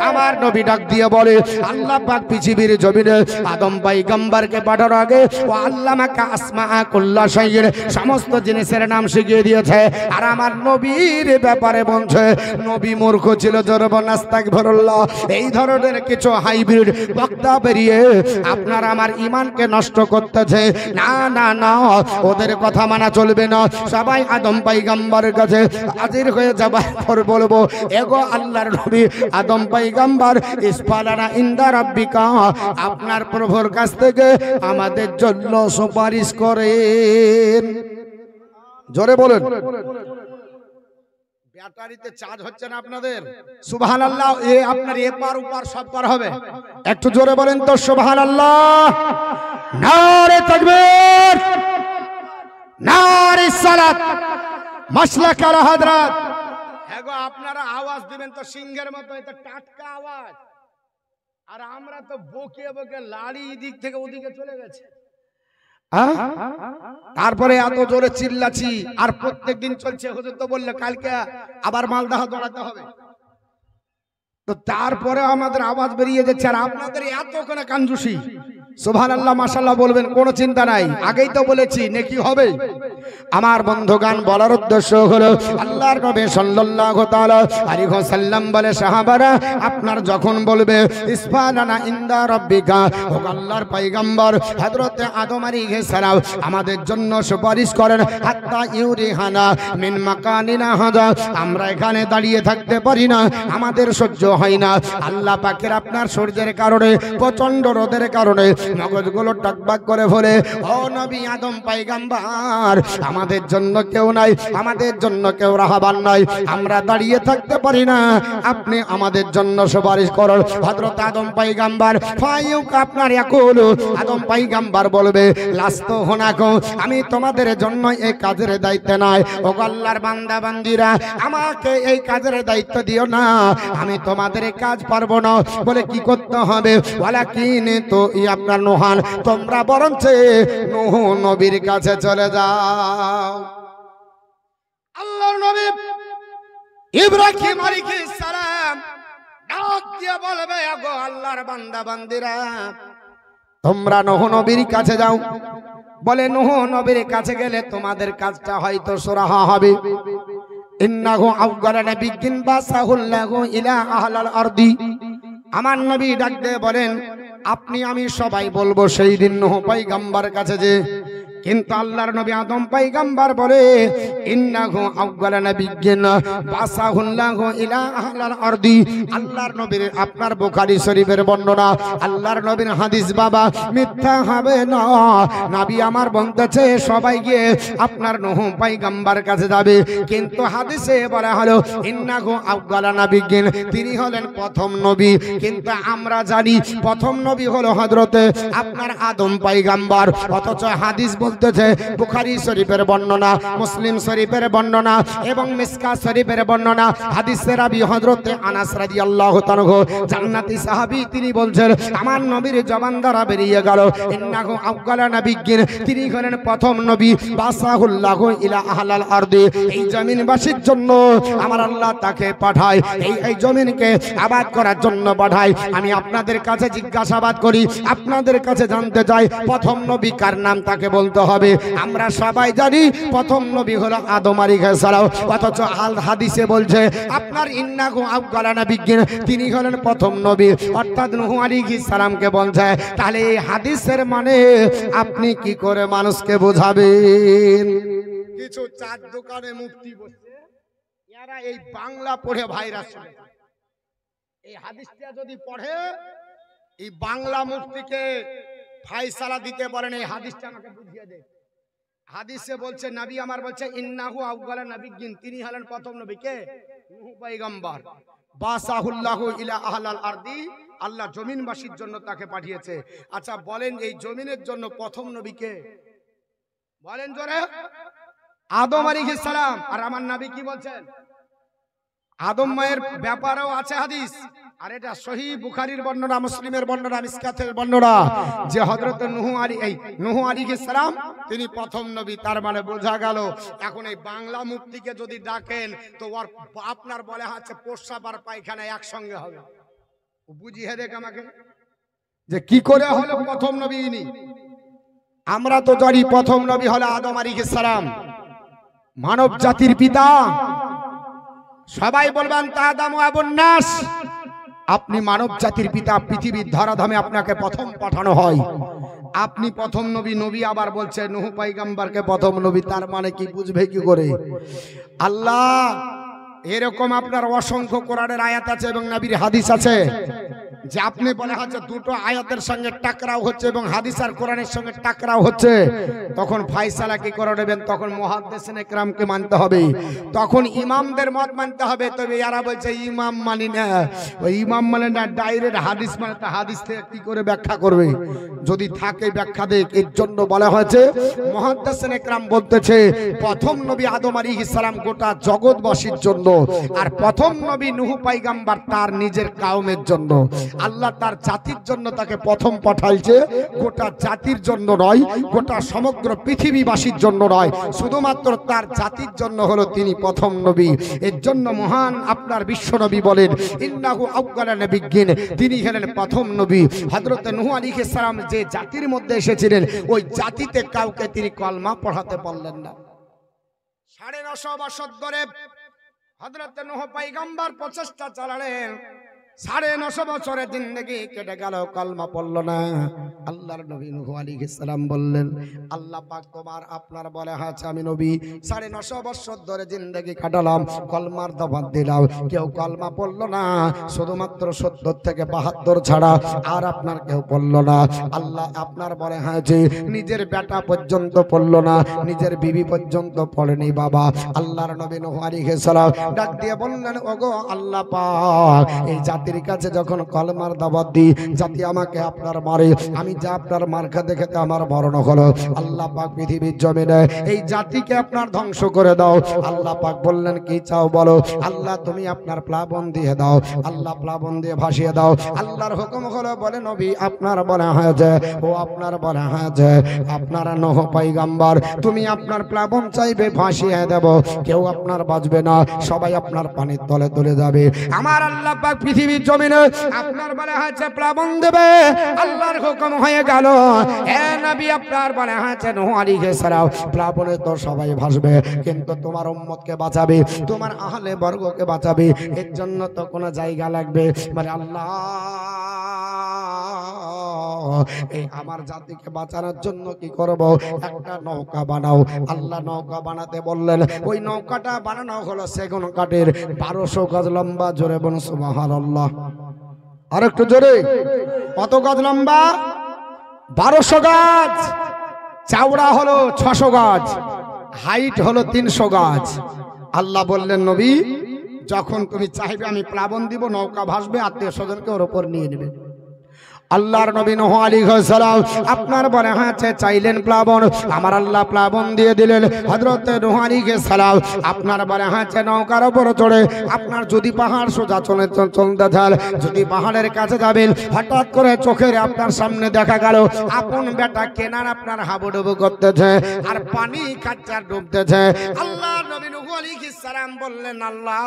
আমার নবী ডাক দিয়ে বলে আল্লাহ পাক পৃথিবীর জমিনে আদম পয়গম্বরকে পাঠানোর আগে ও আল্লামাকা আসমা কুল্লা শাইয়ের সমস্ত জিনিসের নাম শিখিয়ে দিয়েছে। আর আমার নবীর ব্যাপারে বলছে নবী মূর্খ ছিল, জরবন আস্তাগফিরুল্লাহ। এই ধরনের কিছু হাইব্রিড বক্তা বেরিয়ে আপনার আমার ইমানকে নষ্ট করতেছে। না না না, ওদের কথা মানা চলবে না। সবাই আদম পয়গম্বরের কাছে হাজির হয়ে যাবার পর বলবো, এগো আল্লাহর নবী আদম পয়গম্বর, ইসফালানা ইনদা রাব্বিকা, আপনার প্রভুর কাছ থেকে আমাদের জন্য সুপারিশ করেন। জোরে বলেন। ব্যাটারিতে চার্জ হচ্ছে না আপনাদের? সুবহানাল্লাহ। এ আপনার এপার ওপার সব পার হবে। একটু জোরে বলেন তো সুবহানাল্লাহ। নারে তাকবীর, নারে সালাত, মাসলাক আলা হযরত। এগো আপনারা আওয়াজ দিবেন তো সিংহের মতো, এটা টাটকা আওয়াজ। আর আমরা তো বকে বকে লাড়ি দিক থেকে ওদিকে চলে গেছে। তারপরে এত জোরে চিল্লাছি, আর প্রত্যেকদিন চলছে। হুজুর তো বললে কালকে আবার মালদাহ দৌড়াতে হবে, তো তারপরে আমাদের আওয়াজ বেরিয়ে যাচ্ছে। আর আপনাদের এত করে কাঞ্জুসি। সুবহানাল্লাহ মাশাআল্লাহ বলবেন, কোনো চিন্তা নাই। আগেই তো বলেছি নেকি হবে। আমার বন্ধুগান, বলার উদ্দেশ্য হলো আল্লাহর নবী সাল্লাল্লাহু তাআলা আলাইহি ওয়াসাল্লাম বলে, সাহাবারা আপনার যখন বলবে ইসফালানা ইনদা রাব্বিকা, ও আল্লাহর পয়গম্বর হযরত আদম আলাইহিস সালাম আমাদের জন্য সুপারিশ করেন, হাত্তা ইউরিহানা মিন মাকানিনা হাযা, আমরা এখানে দাঁড়িয়ে থাকতে পারি না, আমাদের সহ্য হয় না। আল্লাহ পাকের আপনার সূর্যের কারণে, প্রচন্ড রোদের কারণে মগজগুলো টকবাক করে ফেলে। ও নবী আদম পয়গম্বর, আমাদের জন্য কেউ নাই, আমাদের জন্য কেউ রাহবার নাই, আমরা দাঁড়িয়ে থাকতে পারি না, আপনি আমাদের জন্য সুপারিশ করুন। হযরত আদম পয়গম্বর ফায়ুক আপনার ইয়াকুল, আদম পয়গম্বর বলবে, লাস্ত হুনাকুম, আমি তোমাদের জন্য এই কাজের দায়িত্ব নাই। ও আল্লাহর বান্দা বান্দিরা, আমাকে এই কাজের দায়িত্ব দিও না, আমি তোমাদের কাজ পারবো না। বলে কি করতে হবে? ওয়ালাকিন তো আপনার নুহান, তোমরা বরঞ্চ নূহ নবীর কাছে চলে যাও। আল্লাহর নবী ইব্রাহিম আলাইহিস সালাম ডাক দিয়ে বলবে, আগো আল্লাহর বান্দা বান্দিরা, তোমরা নূহ নবীর কাছে যাও। বলে নূহ নবীর কাছে গেলে তোমাদের কাজটা হয়তো সুরাহা হবে। ইন্নাহু আউয়ালা নাবিয়্যিন বাসাহুল্লাহু ইলা আহলিল আরদি। আমার নবী ডাক দিয়ে বলেন, আপনি আমি সবাই বলবো সেই দিন নূহ পয়গম্বর কাছে যে, কিন্তু আল্লাহর নবী আদম পয়গম্বর বলে, ইন্নাহু আউয়ালা নাবিয়্যিন বাসাহুল্লাহু ইলা আহলিল আরদি। আল্লাহর নবীর আপনার বুখারী শরীফের বর্ণনা, আল্লাহর নবীর হাদিস বাবা, মিথ্যা হবে না। নবী আমার বলতেছে সবাই গিয়ে আপনার নূহ পয়গম্বর কাছে যাবে, কিন্তু হাদিসে বলা হলো ইন্নাহু আউয়ালা নাবিয়্যিন, তিনি হলেন প্রথম নবী। কিন্তু আমরা জানি প্রথম নবী হলো হযরতে আপনার আদম পয়গম্বর, অথচ হাদিস বলতেছে বুখারী শরীফের বর্ণনা, মুসলিম শরীফের বর্ণনা এবং মিশকাত শরীফের বর্ণনা, হাদিসের রাবী হযরতে আনাস রাদিয়াল্লাহু তাআলা জান্নাতি সাহাবী, তিনি বলছেন আমার নবীর জবান দ্বারা বেরিয়ে গেল, ইন্নাহু আউয়ালা নাবিয়্যিন, তিনি হলেন প্রথম নবী, বাসাহুল্লাহু ইলা আহলিল আরদি, এই জমিনবাসীর জন্য আমার আল্লাহ তাকে পাঠায়, এই জমিনকে আবাদ করার জন্য পাঠায়। আমি আপনাদের কাছে জিজ্ঞাসাবাদ করি, আপনাদের কাছে জানতে চাই, প্রথম নবী কার নাম তাকে বলতে হবে। আমরা সবাই জানি প্রথম নবী হলো আদম আলাইহিস সালাম, অথচ আল হাদিসে বলছে আপনার ইন্নাহু আউয়ালা নাবিয়্যিন, তিনি হলেন প্রথম নবী, অর্থাৎ নূহ আলাইহিস সালামকে বলছে। তাহলে এই হাদিসের মানে আপনি কি করে মানুষকে বোঝাবেন? কিছু চার দোকানে মুফতি বসে, এরা এই বাংলা পড়ে ভাইরাস চলে। এই হাদিসটা যদি পড়ে, এই বাংলা মুফতিকে ফায়সালা দিতে পারেন, এই হাদিসটা আমাকে বুঝিয়ে দে। হাদিসে বলছে নবী আমার বলছে ইন্নাহু আউয়ালা নাবিয়্যিন, তিনি হলেন প্রথম নবী। কে? নূহ পয়গম্বর। বাসাহুল্লাহু ইলা আহলিল আরদি, আল্লাহ জমিনবাসীর জন্য তাকে পাঠিয়েছে। আচ্ছা বলেন, এই জমিনের জন্য প্রথম নবী কে? বলেন জোরে। আদম আলাইহিস সালাম। আর আমার নবী কি বলছেন? আদম মায়ের ব্যাপারেও আছে হাদিস, আর এটা সহিহ বুখারীর বর্ণনা, মুসলিমের বর্ণনা, মিশকাতের বর্ণনা, যে হযরত নূহ আলাইহিস সালাম তিনি প্রথম নবী। তার মানে বোঝা গেল, এখন এই বাংলা মুফতিকে যদি ডাকেন তো ওর আপনার বলে হচ্ছে প্রস্রাব আর পায়খানা একসঙ্গে হবে। বুঝিয়ে দেখ আমাকে যে কি করে হলো প্রথম নবী ইনি। আমরা তো জানি প্রথম নবী হলো আদম আলাইহিস সালাম, মানব জাতির পিতা। সবাই বলবেন তা আদম আবুন নাস, আপনি মানব জাতির পিতা, পৃথিবীর ধরাধামে আপনাকে প্রথম পাঠানো হয়, আপনি প্রথম নবী। নবী আবার বলছে নূহ পয়গম্বরকে প্রথম নবী, তার মানে কি বুঝবে কি করে? আল্লাহ এরকম আপনার অসংখ্য কোরআনের আয়াত আছে এবং নবীর হাদিস আছে যে আপনি বলে হচ্ছে দুটো আয়াতের সঙ্গে টাকরাও হচ্ছে এবং হাদিস আর কোরআনের সঙ্গে টাকরাও হচ্ছে, তখন ফায়সালা কি করে নেবেন? তখন মুহাদ্দিসিন ইকরামকে মানতে হবে, তখন ইমামদের মত মানতে হবে। তবে এরা বলছে ইমাম মানি না, ওই ইমাম মানে না, ডাইরেক্ট হাদিস মানে, তা হাদিস থেকে কি করে ব্যাখ্যা করবে? যদি থাকে ব্যাখ্যা দেখ। এর জন্য বলা হয়েছে মুহাদ্দিসিন ইকরাম বলতেছে প্রথম নবী আদম আলাইহিস সালাম গোটা জগৎবাসীর জন্য, আর প্রথম নবী নূহ পয়গম্বর তার নিজের কওমের জন্য। আল্লাহ তার জাতির জন্য তাকে প্রথম পাঠাইছে, গোটা জাতির জন্য নয়, গোটা সমগ্র পৃথিবীবাসীর জন্য নয়, শুধুমাত্র তার জাতির জন্য হলো তিনি প্রথম নবী। এর জন্য মহান আপনার বিশ্ব নবী বলেন ইন্নাহু আউয়ালা নাবিয়্যিন, তিনি হলেন প্রথম নবী। হযরত নূহ আলাইহিস সালাম যে জাতির মধ্যে এসেছিলেন, ওই জাতিতে কাউকে তিনি কলমা পড়াতে পারলেন না। 950 বছর ধরে হযরত নূহ পয়গম্বর প্রচেষ্টা চালালেন, 950 বছরের জিন্দেগি কেটে গেল, কলমা পড়ল না। আল্লাহর নবী নূহ আলাইহিস সালাম বললেন আল্লাহ পাক তোমার আপনার বলে হয়েছে আমি নবী 950 বছর ধরে জিন্দেগি কাটালাম, কলমার দাওয়াত দিলাম, কেউ কলমা পড়ল না, শুধুমাত্র 70 থেকে 72 ছাড়া আর আপনার কেউ পড়ল না। আল্লাহ আপনার বলে হয়েছে নিজের বেটা পর্যন্ত পড়ল না, নিজের বিবি পর্যন্ত পড়েনি বাবা। আল্লাহর নবী নূহ আলাইহিস সালাম ডাক দিয়ে বললেন ওগো আল্লাহ পাক, এই জাতির কাছে যখন কলমার দাওয়াত দিই, জাতি আমাকে আপনার মারে, আমি যা আপনার মার্কা দেখে আমার মরণ হলো। আল্লাহ পাক পৃথিবীর জমিনে এই জাতিকে আপনার ধ্বংস করে দাও। আল্লাহ পাক বললেন কি চাও বলো? আল্লাহ তুমি আপনার প্লাবন দিয়ে দাও, আল্লাহ প্লাবন দিয়ে ভাসিয়ে দাও। আল্লাহর হুকুম হলো, বলে নবী আপনার বলা হয়েছে, ও আপনার বলা হয়েছে আপনারা নূহ পয়গম্বর, তুমি আপনার প্লাবন চাইবে ভাসিয়ে দেব, কেউ আপনার বাঁচবে না, সবাই আপনার পানির তলে চলে যাবে। আমার আল্লাহ পাক পৃথিবীর জমিনে আপনার বলা হয়েছে প্লাবন দেবে, আল্লাহর হুকুম হয়ে গেল। হে নবী আপনার বলা হয়েছে নূহ আলাইহিস সালাম প্লাবনে তো সবাই ভাসবে, কিন্তু তোমার উম্মতকে বাঁচাবে, তোমার আহলে বর্গকে বাঁচাবে, এর জন্য তো কোনো জায়গা লাগবে। মানে আল্লাহ এই আমার জাতিকে বাঁচানোর জন্য কি করব? একটা নৌকা বানাও। আল্লাহ নৌকা বানাতে বললেন, ওই নৌকাটা বানানো হলো সেগুন কাঠের, 1200 গজ লম্বা। জোরে বলুন সুবহানাল্লাহ। আর একটু জোরে। কত গজ লম্বা? 1200 গজ। চওড়া হলো 600 গজ, হাইট হলো 300 গজ। আল্লাহ বললেন নবী যখন তুমি চাইবে আমি প্লাবন দিব, নৌকা ভাসবে, আত্মীয় স্বজনকে ওর উপর নিয়ে নেবে। আল্লাহর নবী নূহ আলাইহিস সালাম আপনার বলে হয়েছে চাইলেন প্লাবন, আমার আল্লাহ প্লাবন দিয়ে দিলেন। হযরত নূহ আলাইহিস সালাম আপনার বলে হয়েছে নৌকার উপর চড়ে আপনার যদি পাহাড় সোজা চলতে চান, যদি পাহাড়ের কাছে যাবেন, হঠাৎ করে চোখের আপনার সামনে দেখা গেল আপন বেটা কেনান আপনার হাবুডুবু করতেছে আর পানি কাচ্চার ডুবতেছে। আল্লাহ নবী নূহ আলাইহিস সালাম বললেন আল্লাহ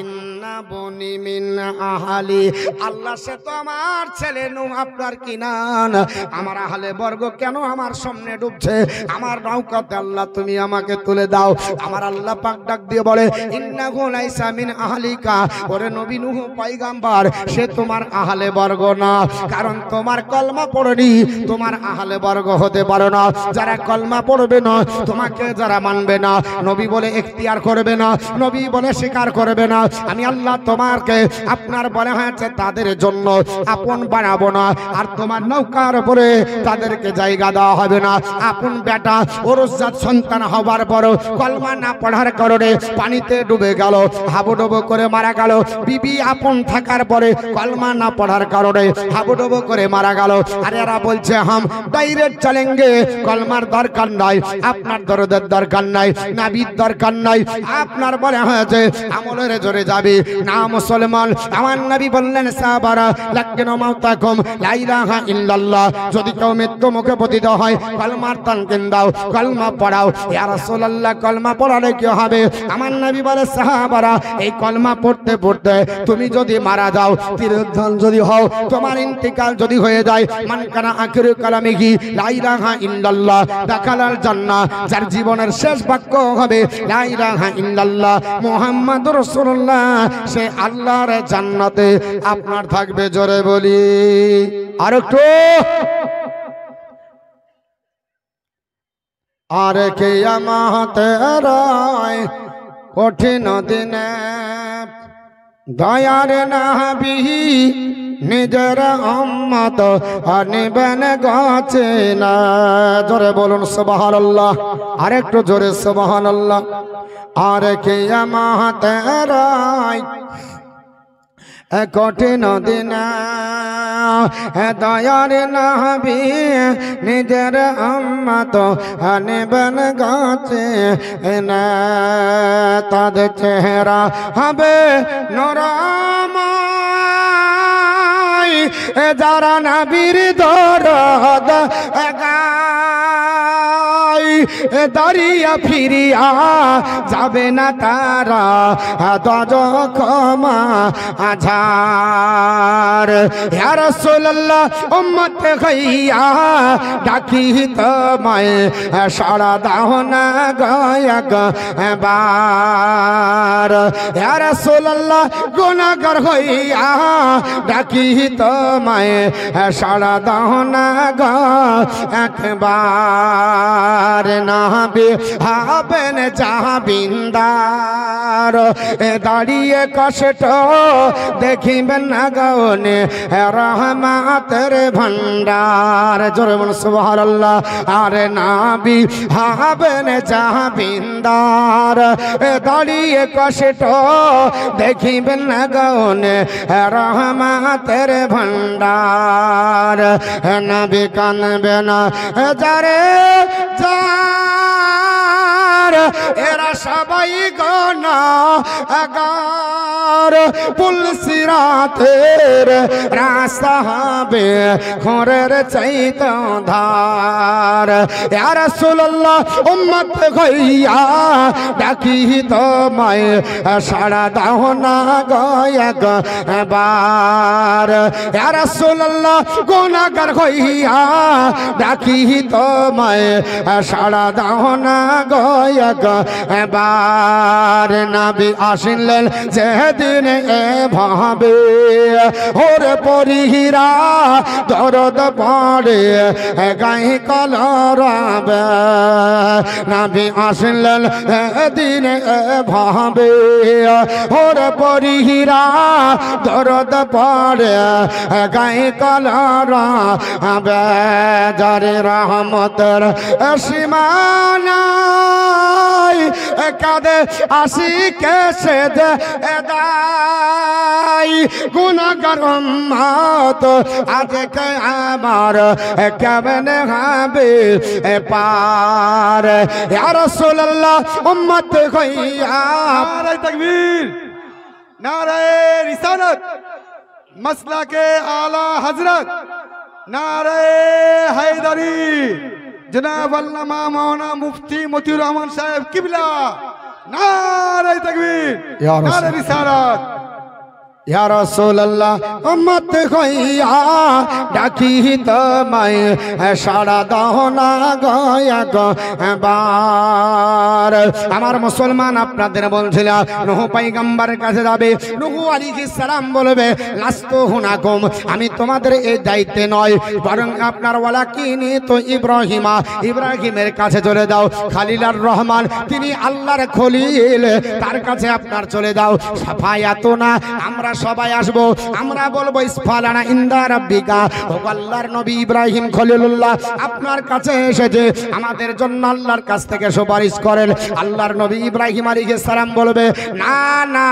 ইন্না বনি মিন আহলি, আল্লাহ সে তো আমার ছেলে আপনার কিনান, আমার আহলে বর্গ কেন আমার সামনে ডুবছে, আমার নৌকাতে আল্লাহ তুমি আমাকে তুলে দাও। আমার আল্লাহ পাক ডাক দিয়ে বলে ইন্নাহু লাইসা মিন আহলিকা, ওরে নবী নূহ পয়গম্বর সে তোমার আহলে বর্গ না, কারণ তোমার কলমা পড়েনি, তোমার আহলে বর্গ হতে পারো না। যারা কলমা পড়বে না, তোমাকে যারা মানবে না, নবী বলে এখতিয়ার করবে না, নবী বলে স্বীকার করবে না, আমি আল্লাহ তোমাকে আপনার বলে হয়েছে তাদের জন্য আপন বানাবো না, আর তোমার নৌকার উপরে তাদেরকে জায়গা দেওয়া হবে না। আপন বেটা ওরজাত সন্তান হবার পর কলমা না পড়ার কারণে পানিতে ডুবে গেল, হাবুডুবু করে মারা গেল। বিবি আপন থাকার পরে কলমা না পড়ার কারণে হাবুডুবু করে মারা গেল। আর এরা বলছে হাম ডাইরেক্ট চলেঙ্গে, কলমার দরকার নাই, আপনার দরদের দরকার নাই, নাবির দরকার নাই, আপনার বলে হয়েছে আমলের জোরে যাবে না মুসলমান। আমার নবী বললেন সাহাবারা লাকিনু মাউতাকুম লা ইলাহা ইল্লাল্লাহ, যদি কেউ মৃত্যু মুখে পতিত হয় কলমার তানকিন দাও, কলমা পড়াও। ইয়া রাসূলুল্লাহ কলমা পড়ালে কি হবে? আমার নবী বলে সাহাবারা এই কলমা পড়তে পড়তে তুমি যদি মারা যাও, তিরোধান যদি হও, তোমার ইন্তিকাল যদি হয়ে যায়, মান কানা আখিরু কালামিহি লা ইলাহা ইল্লাল্লাহ দাখালাল জান্নাহ, যার জীবনের শেষ বাক্য হবে লা ইলাহা ইল্লাল্লাহ মুহাম্মাদুর রাসূলুল্লাহ, সে আল্লাহর জান্নাতে আপনার থাকবে। জোরে বলি আর একটু। আর কিয়ামতের কঠিন দিনে দয়ার নবী নিজের উম্মত আনিবেন গাছে না। জোরে বলুন সুবহানাল্লাহ, আর একটু জোরে সুবহানাল্লাহ। আর কিয়ামতের কঠিন দিনে দয়ার নবী নিজের উম্মত আনিবেন গাছে না। তাদের চেহারা হবে নরমাই, যারা নবীর দরদ গায়, দাঁড়িয়া ফিরিয়া যাবে না তারা দজ ক্ষমা আঝার। ইয়া রাসূলুল্লাহ উম্মত হইয়া ডাকি তোমায়, সাড়া দাও না গয়াকবার। ইয়া রাসূলুল্লাহ গুনাহগার হইয়া ডাকি তোমায়, সাড়া দাও না গয়াকবার। নবী হবেন জাবিন্দার, দাঁড়িয়ে কষ্ট দেখিবেন না গনে রহমতের ভান্ডার। জোরে বলুন সুবহানাল্লাহ। আরে নবী হবেন জাবিন্দার, দাঁড়িয়ে কষ্ট দেখিবেন না গনে রহমতের ভান্ডার। নবী কানবে না যারে যার, এরা সবাই গুনাহগার। পুল সিরাতের রাস্তা হবে খোরের চাইতে ধার। ইয়া রাসূলুল্লাহ উম্মত হইয়া ডাকি তোমায়, সাড়া দাও না গয়াকবার। ইয়া রাসূলুল্লাহ গুনাহগার হইয়া ডাকি তোমায়, সাড়া দাও না গয়াকবার। নবী আসিলেন যেদিন এভাবে, ওরে পরিহীরা দরদ পড়ে গায়ে কলরাবে। নবী আসিলেন যেদিন এভাবে, ওরে পরিহীরা দরদ পড়ে গায়ে কলরাবে। যারে রহমতের সীমানাই কাঁদে আশিকে সে দাই। গুনাহগার উম্মত আজকে আমার কেমনে হবে পার। ইয়া রাসূলুল্লাহ উম্মত হইয়া। নারে তাকবীর, নারে রিসালাত, মাসলাকে আলা হযরত, নারে হায়দারি, জনাব আল্লামা মাওলানা মুফতি মতিউর রহমান সাহেব কিবলা। নারে তাকবীর, নারে রিসালাত। ইয়া রাসূলুল্লাহ উম্মত হইয়া ডাকি তোমায়, সাড়া দাও না গয়াকবার। আমার মুসলমান আপনাদের বলছিলাম নূহ পয়গম্বরের কাছে যাবে, নূহ আলাইহিস সালাম বলবে লাস্তু হুনাকুম, আমি তোমাদের এই দায়িত্বে নয়, বরং আপনার ওয়ালাকিনি তো ইব্রাহিমা, ইব্রাহিমের কাছে চলে যাও। খলিলুর রহমান তিনি আল্লাহর খলিল, তার কাছে আপনার চলে যাও। সাফায়াতুনা আমরা সবাই আসবো, আমরা বলবো ইসফালানা ইনদা রাব্বিকা, ও আল্লাহর নবী ইব্রাহিম খলিলুল্লাহ আপনার কাছে এসেছে, আমাদের জন্য আল্লাহর কাছ থেকে সুপারিশ করেন। আল্লাহর নবী ইব্রাহিম আলাইহিস সালাম বলবে, না না,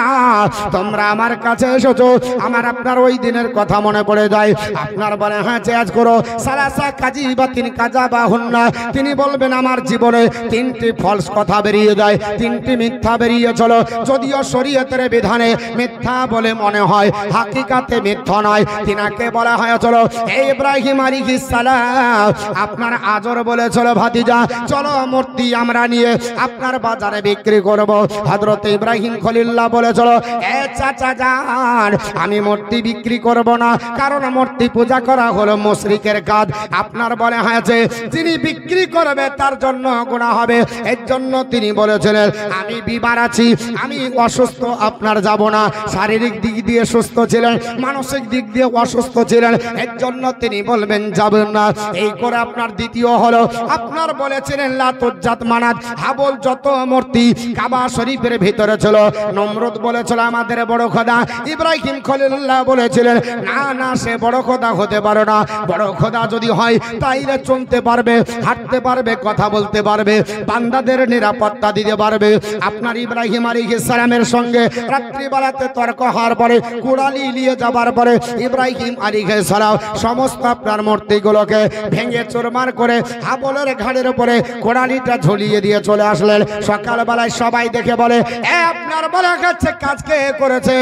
তোমরা আমার কাছে এসেছো, আমার আপনার ওই দিনের কথা মনে পড়ে যায়। আপনার বলে হ্যাঁ চেয়াজ করো, সালাসা কাজী বা তিন কাজা বা হুন্না। তিনি বলবেন আমার জীবনে তিনটি ফলস কথা বেরিয়ে যায়, তিনটি মিথ্যা বেরিয়ে চলো। যদিও শরীয়তের বিধানে মিথ্যা বলে মনে হয়, হাকিকাতে মিথ্যা নয়। তিনাকে বলা হয় চলো এই ইব্রাহিম আলাইহিস সালাম, আপনার আজর বলে চলো ভাতিজা, চলো মূর্তি আমরা নিয়ে আপনার বাজারে বিক্রি করব। হযরত ইব্রাহিম খলিলুল্লাহ বলে চলো এ চাচা যান, আমি মূর্তি বিক্রি করব না, কারণ মূর্তি পূজা করা হলো মুশরিকের কাজ। আপনার বলে হয়েছে যিনি বিক্রি করবে তার জন্য গুনাহ হবে, এর জন্য তিনি বলেছিলেন আমি বিমার আছি, আমি অসুস্থ, আপনার যাব না। শারীরিক দিক দিয়ে সুস্থ ছিলেন, মানসিক দিক দিয়ে অসুস্থ ছিলেন, এর জন্য তিনি বলবেন যাবেন না। এই করে আপনার দ্বিতীয় হলো আপনার বলেছিলেন লাতুজ্জাত মানাত হাবল যত মূর্তি কাবা শরীফের ভিতরে ছিল, নমরুদ বলেছিল আমাদের বড় খোদা। ইব্রাহিম খলিলুল্লাহ বলেছিলেন না না, সে বড় খোদা হতে পারে না, বড় খোদা যদি হয় তাইলে চলতে পারবে, হাঁটতে পারবে, কথা বলতে পারবে, বান্দাদের নিরাপত্তা দিতে পারবে। আপনার ইব্রাহিম আলাইহিস সালামের সঙ্গে রাত্রিবেলাতে তর্ক হওয়ার পরে, কুড়ালি নিয়ে যাবার পরে ইব্রাহিম আলাইহিস সালাম সমস্ত আপনার মূর্তিগুলোকে ভেঙে চুরমার করে হাবলের ঘাড়ের উপরে কোড়ালিটা ঝুলিয়ে দিয়ে চলে আসলেন। সকালবেলায় সবাই দেখে বলে এ আপনার বলা কাছে কাজ কে করেছে?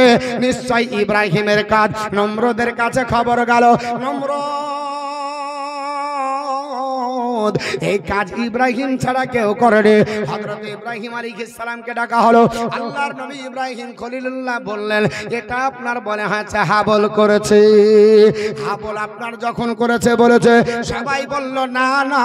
নিশ্চয় ইব্রাহিমের কাজ। নমরুদের কাছে খবর গেল, নমরুদ এই কাজ ইব্রাহিম ছাড়া কেউ করেনি। হযরত ইব্রাহিম আলাইহিস সালামকে ডাকা হলো। আল্লাহর নবী ইব্রাহিম খলিলুল্লাহ বললেন এটা আপনার বলে হয়েছে হাবল করেছে। হাবল আপনার যখন করেছে বলেছে, সবাই বলল না না,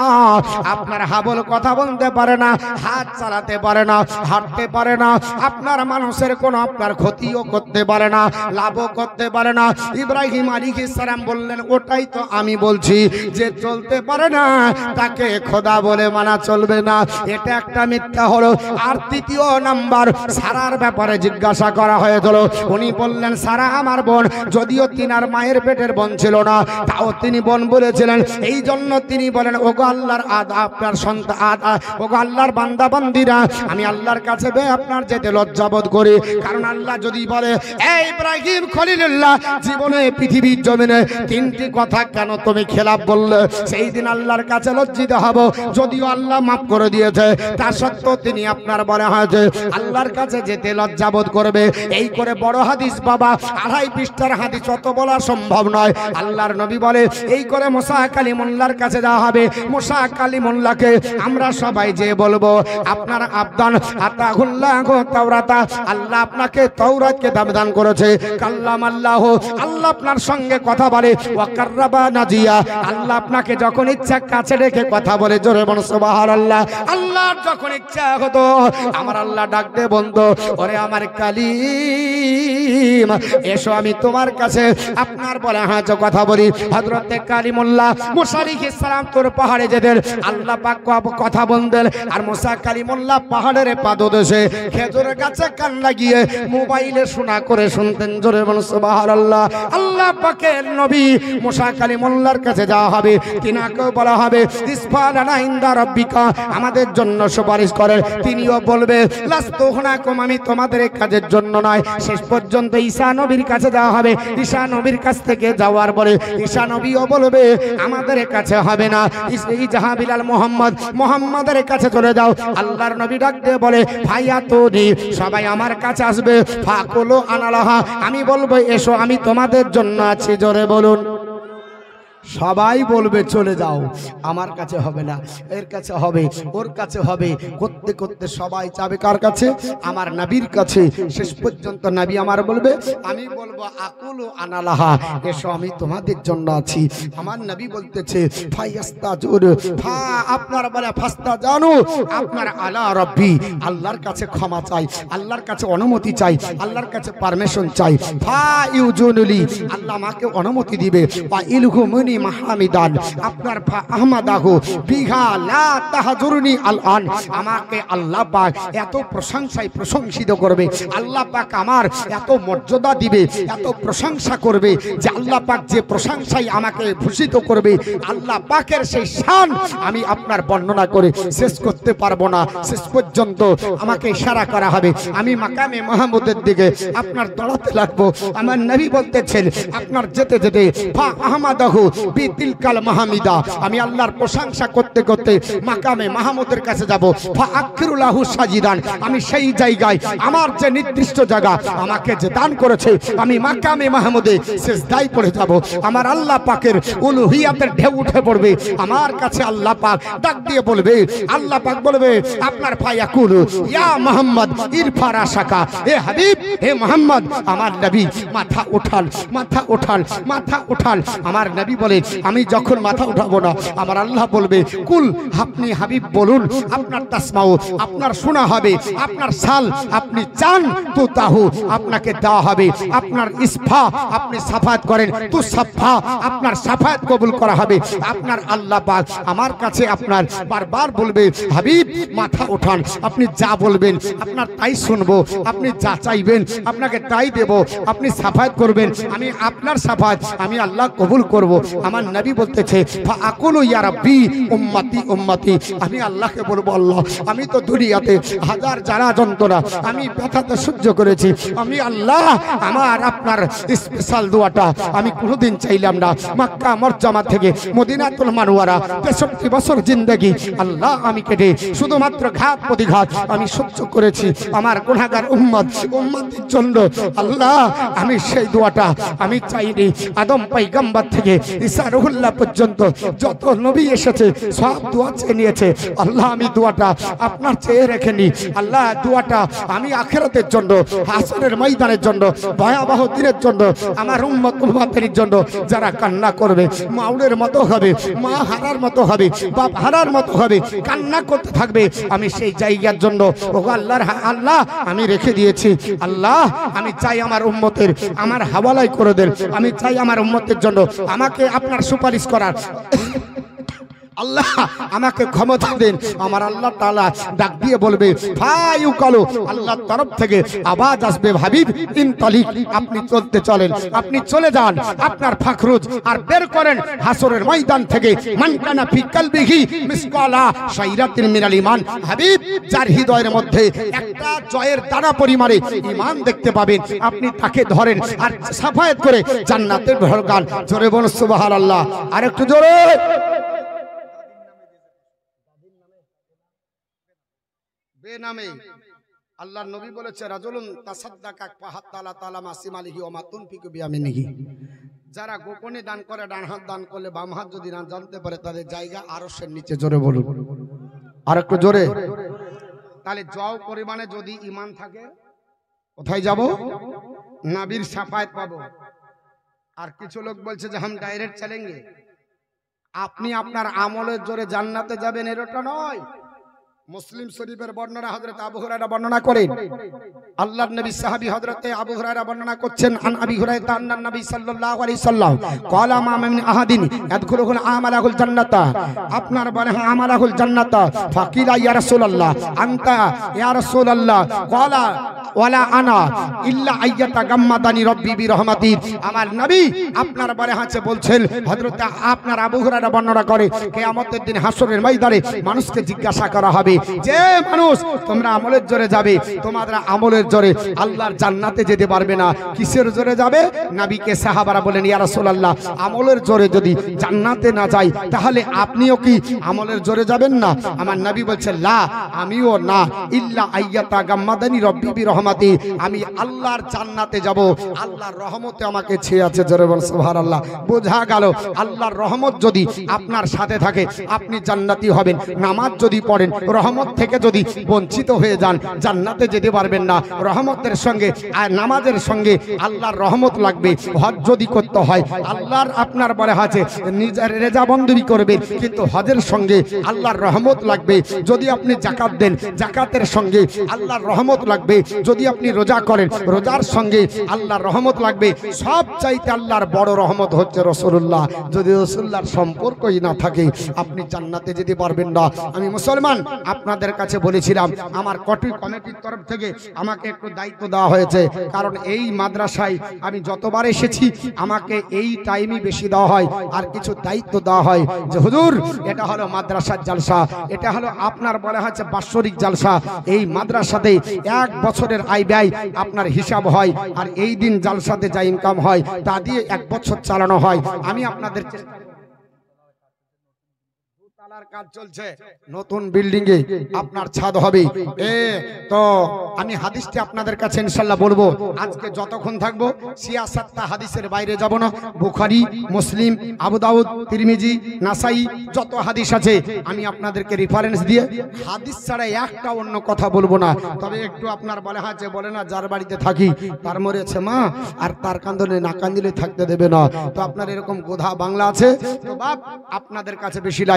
আপনার হাবল কথা বলতে পারে না, হাত চালাতে পারে না, হাঁটতে পারে না, আপনার মানুষের কোনো আপনার ক্ষতিও করতে পারে না, লাভও করতে পারে না। ইব্রাহিম আলাইহিস সালাম বললেন ওটাই তো আমি বলছি, যে চলতে পারে না তাকে খোদা বলে মানা চলবে না, এটা একটা মিথ্যা হলো। আর তৃতীয় নাম্বার সারার ব্যাপারে জিজ্ঞাসা করা হয়েছিল। উনি বললেন সারা আমার বোন, যদিও তিনার মায়ের পেটের বোন ছিল না, তাও তিনি বোন বলেছিলেন। এই জন্য তিনি বলেন ওগো আল্লাহর আপনার সন্তান, ওগো আল্লাহর বান্দা বান্দিরা, আমি আল্লাহর কাছে আপনার যেতে লজ্জাবোধ করি। কারণ আল্লাহ যদি বলে এই ইব্রাহিম খলিলুল্লাহ জীবনে পৃথিবীর জমিনে তিনটি কথা কেন তুমি খেলাফ বললে, সেই দিন আল্লাহর কাছে লজ্জিত হব। যদিও আল্লাহ মাফ করে দিয়েছে, তা সত্ত্বেও তিনি আপনার বলা হয়েছে আল্লাহর কাছে যেতে লজ্জাবোধ করবে। এই করে বড় হাদিস বাবা, 2.5 পৃষ্ঠার হাদিস, অত বলা সম্ভব নয়। আল্লাহর নবী বলে এই করে মুসা কালিমুল্লাহর কাছে যাওয়া হবে। মুসা কালিমুল্লাহকে আমরা সবাই যে বলবো আপনার আবদান আতাহুল্লাহ তাওরাতা, আল্লাহ আপনাকে তাওরাত কিতাব দান করেছে। কাল্লাম আল্লাহ, আল্লাহ আপনার সঙ্গে কথা বলে। ওয়া কাররাবা নাজিয়া, আল্লাহ আপনাকে যখন ইচ্ছা কাছে রেখে কথা বলে। জোরে বল সুবহানাল্লাহ। আল্লাহর যখন ইচ্ছা হতো আমার আল্লাহ ডাক দে বন্ধু, ওরে আমার কালিম এসো আমি তোমার কাছে আপনার বলে হাজ কথা বলি। হযরতে কালিমুল্লাহ মুসা আলাইহিস সালাম তোর পাহাড়ে যেতেন, আল্লাহ পাক কথা বলতেন। আর মুসা কালিমুল্লাহ পাহাড়ের পাদদেশে খেজুর গাছে কান লাগিয়ে মোবাইলে শোনা করে শুনতেন। জোরে বল সুবহানাল্লাহ। আল্লাহ পাকের নবী মুসা কালিমুল্লাহর কাছে যাওয়া হবে, তিনাকেও বলা হবে ইসফালানা ইনদা রাব্বিকা, আমাদের জন্য সুপারিশ করেন। তিনিও বলবে লাস্তু হুনাকুম, আমি তোমাদের কাজের জন্য নয়। শেষ পর্যন্ত ঈসা নবীর কাছে যাওয়া হবে। ঈসা নবীর কাছ থেকে যাওয়ার পরে ঈসা নবীও বলবে আমাদের কাছে হবে না, এই জাহাবিলাল মুহাম্মাদের কাছে চলে যাও। আল্লাহর নবী ডাক দিয়ে বলে ভাইয়াতুনি, সবাই আমার কাছে আসবে। ফাকুলু আনালাহা, আমি বলবো এসো আমি তোমাদের জন্য আছি। জোরে বলুন। সবাই বলবে চলে যাও, আমার কাছে হবে না, এর কাছে হবে, ওর কাছে হবে। করতে করতে সবাই যাবে কার কাছে? আমার নবীর কাছে। শেষ পর্যন্ত নবী আমার বলবে, আমি বলবো আকুলু আনালাহা, এসো আমি তোমাদের জন্য আছি। আমার নবী বলতেছে ফায়াস্তাজুর, ফা আপনার বলে ফাস্তা জানো, আপনার আলা রব্বি, আল্লাহর কাছে ক্ষমা চাই, আল্লাহর কাছে অনুমতি চাই, আল্লাহর কাছে পারমিশন চাই। ফা ইউজুনুলি, আল্লাহ আমাকে অনুমতি দিবে। ওয়া ইলহুমুনি তাহাজুরনি মাহমিদান আপনার ফা আহমাদাহু বিহা লা তাহাজুরনি আলআন আমাকে আল্লাহ পাক এত প্রশংসায় প্রশংসিত করবে আল্লাহ পাক আমার এত মর্যাদা দিবে এত প্রশংসা করবে যে আল্লাহ পাক যে প্রশংসায় আমাকে ভূষিত করবে আল্লাহ পাকের সেই শান আমি আপনার বর্ণনা করে শেষ করতে পারবো না শেষ পর্যন্ত আমাকে ইশারা করা হবে আমি মাকামে মাহমুদের দিকে আপনার দৌড়াতে লাগবো আমার নবী বলতেছেন আপনার যেতে যেতে ফা আহমাদাহু বিতিলকাল মাহমিদা আমি আল্লাহর প্রশংসা করতে করতে মাকামে মাহমুদের কাছে যাব ফা আখিরুলাহু সাজিদান আমি সেই জায়গায় আমার যে নির্দিষ্ট জায়গা আমাকে যে দান করেছে আমি মাকামে মাহমুদে সিজদায় পড়ে যাব আমার আল্লাহ পাকের উলুহিয়াতের ঢেউ উঠে পড়বে আমার কাছে আল্লাহ পাক ডাক দিয়ে বলবে আল্লাহ পাক বলবে আপনার ফায়াকুল ইয়া মুহাম্মদ ইরফা রাসাকা হে হাবিব হে মুহাম্মদ আমার নবী মাথা উঠান মাথা উঠান মাথা উঠান আমার নবী বলে আমি যখন মাথা উঠাবো না আমার আল্লাহ বলবে কুল আপনি হাবিব বলুন আপনার তাসমাউ আপনার শোনা হবে আপনার সাল আপনি চান তো তাহু আপনাকে দেওয়া হবে আপনার ইসফা আপনি সাফাত করেন তো সাফা আপনার সাফাত কবুল করা হবে আপনার আল্লাহ পাক আমার কাছে আপনার বারবার বলবে হাবিব মাথা উঠান আপনি যা বলবেন আপনার তাই শুনবো আপনি যা চাইবেন আপনাকে তাই দেব আপনি সাফাত করবেন আমি আপনার সাফাত আমি আল্লাহ কবুল করব আমার নবী বলতেছে ফাআকুলু ইয়া রাব্বি উম্মতি উম্মতি আমি আল্লাহকে বলবো আল্লাহ আমি তো দুনিয়াতে হাজার জ্বালা যন্ত্রণা আমি ব্যথাতে সহ্য করেছি আমি আল্লাহ আমার আপনার স্পেশাল দোয়াটা আমি কোনোদিন চাইলাম না মক্কা মরজামা থেকে মদিনাতুল মানওয়ারা 63 বছর জিন্দেগি আল্লাহ আমি কেটে শুধুমাত্র ঘাত প্রতিঘাত আমি সহ্য করেছি আমার গুনাহগার উম্মতের জন্য আল্লাহ আমি সেই দোয়াটা আমি চাইনি আদম পয়গম্বর থেকে ঈসা রুহুল্লাহ পর্যন্ত যত নবী এসেছে সব দোয়া চেয়ে নিয়েছে আল্লাহ আমি দোয়াটা আপনার চেয়ে রেখেনি আল্লাহ দোয়াটা আমি আখিরাতের জন্য হাসরের ময়দানের জন্য ভয়াবহ দিনের জন্য আমার উম্মতের জন্য যারা কান্না করবে মাউনের মতো হবে মা হারার মতো হবে বাপ হারার মতো হবে কান্না করতে থাকবে আমি সেই জায়গার জন্য ও আল্লাহর আল্লাহ আমি রেখে দিয়েছি আল্লাহ আমি চাই আমার উম্মতের আমার হাওয়ালাই করে দেন আমি চাই আমার উম্মতের জন্য আমাকে আপনার সুপারিশ করার আল্লাহ আমাকে ক্ষমতা দেন আমার আল্লাহ তাআলা ডাক দিয়ে বলবে ফায়ুকালু আল্লাহর তরফ থেকে আওয়াজ আসবে হাবিব ইনতালিক আপনি চলতে চলেন আপনি চলে যান আপনার ফাখরুজ আর বের করেন হাসরের ময়দান থেকে মান কানা ফি কলবিহি মিসকালা শাইরাতিন মিনাল ঈমান হাবিব যার হৃদয়ের মধ্যে একটা জয়ের দানা পরিমাণে ঈমান দেখতে পাবেন আপনি তাকে ধরেন আর সাফায়াত করে জান্নাতের ঢোকান জোরে বলুন সুবহানাল্লাহ আরেকটু জোরে বেনামে আল্লাহর নবী বলেছে রাজুলুন তাসাদ্দাকা ফাহাত্তালা তাআলা মাসিমালিহি ওয়া মা তুনফিকু বিয়ামিনিহি যারা গোপনে দান করে ডান হাত দান করলে বাম হাত যদি না জানতে পারে তাদের জায়গা আরশের নিচে জোরে বলুন আর একটু জোরে তাহলে জও পরিমাণে যদি ঈমান থাকে কোথায় যাব নবীর শাফায়াত পাবো আর কিছু লোক বলছে যে হাম ডাইরেক্ট চলেंगे আপনি আপনার আমলের জোরে জান্নাতে যাবেন এটা নয় মুসলিম শরীফের বর্ণনা হযরত আবু হুরায়রা বর্ণনা করেন আল্লাহর নবী সাহাবী হযরত আবু হুরায়রা বর্ণনা করছেন আন আবি হুরায়রা আন্না নবী সাল্লাল্লাহু আলাইহি সাল্লাম ক্বালা মা মিন আহাদিন ইয়াদখুলুল আমালাহুল জান্নাতা আপনার বলে আমালাহুল জান্নাতা ফাকিলা ইয়া রাসূলুল্লাহ আনতা ইয়া রাসূলুল্লাহ ক্বালা ওয়ালা আনা ইল্লা আইয়াতা গাম্মাদানি রব্বি বিরহমাতি আমার নবী আপনার বলে হাতে বলছেন হযরত আপনার আবু হুরায়রা বর্ণনা করে কিয়ামতের দিন হাসরের ময়দানে মানুষকে জিজ্ঞাসা করা হবে যে মানুষ তোমরা আমলের জোরে যাবে তোমাদের আমলের জোরে আল্লাহর জান্নাতে যেতে পারবে না কিসের জোরে যাবে নবীকে সাহাবারা বলেন ইয়া রাসূলুল্লাহ আমলের জোরে যদি জান্নাতে না যাই তাহলে আপনিও কি আমলের জোরে যাবেন না আমার নবী বলছেন লা আমিও না ইল্লা আইয়াতা গাম্মাদানি রব্বি বিরহমাতি আমি আল্লাহর জান্নাতে যাব আল্লাহর রহমতে আমাকে ছেয়ে আছে জোরে বল সুবহানাল্লাহ বোঝা গেল আল্লাহর রহমত যদি আপনার সাথে থাকে আপনি জান্নাতি হবেন নামাজ যদি পড়েন রহমত থেকে যদি বঞ্চিত হয়ে যান জান্নাতে যেতে পারবেন না রহমতের সঙ্গে আর নামাজের সঙ্গে আল্লাহর রহমত লাগবে হজ যদি করতে হয় আল্লাহর আপনার বলে আছে নিজের রেজাবন্দি করবেন কিন্তু হজের সঙ্গে আল্লাহর রহমত লাগবে যদি আপনি যাকাত দেন যাকাতের সঙ্গে আল্লাহর রহমত লাগবে যদি যদি আপনি রোজা করেন, রোজার সঙ্গে আল্লাহর রহমত লাগবে। সব চাইতে আল্লাহর বড় রহমত হচ্ছে রাসূলুল্লাহ। যদি রাসূলুল্লাহর সম্পর্কই না থাকে আপনি জান্নাতে যেতে পারবেন না। আমি মুসলমান আপনাদের কাছে বলেছিলাম, আমার কমিটির তরফ থেকে আমাকে একটু দায়িত্ব দেওয়া হয়েছে, কারণ এই মাদ্রাসায় আমি যতবার এসেছি আমাকে এই টাইমই বেশি দেওয়া হয়, আর কিছু দায়িত্ব দেওয়া হয় যে হুজুর এটা হলো মাদ্রাসার জালসা, এটা হলো আপনার বলা হচ্ছে বাৎসরিক জালসা। এই মাদ্রাসাতে এক বছরের আয় ব্যয় আপনার হিসাব হয়, আর এই দিন জালসাতে যা ইনকাম হয় তা দিয়ে এক বছর চালানো হয়। আমি আপনাদের কাজ চলছে, নতুন বিল্ডিং এ আপনার ছাদ হবে। তো আমি হাদিসটি আপনাদের কাছে ইনশাআল্লাহ বলবো। আজকে যতক্ষণ থাকবো সিয়াসাতটা হাদিসের বাইরে যাব না। বুখারী, মুসলিম, আবু দাউদ, তিরমিজি, নাসাই যত হাদিস আছে আমি আপনাদেরকে রেফারেন্স দিয়ে হাদিস ছাড়া একটা অন্য কথা বলবো না। তবে একটু আপনার বলে আছে, বলে না যার বাড়িতে থাকি তার মরেছে মা, আর তার কান্দনে না কান্দিলে থাকতে দেবে না। তো আপনার এরকম গোধা বাংলা আছে তো বাপ আপনাদের কাছে বেশি লাই।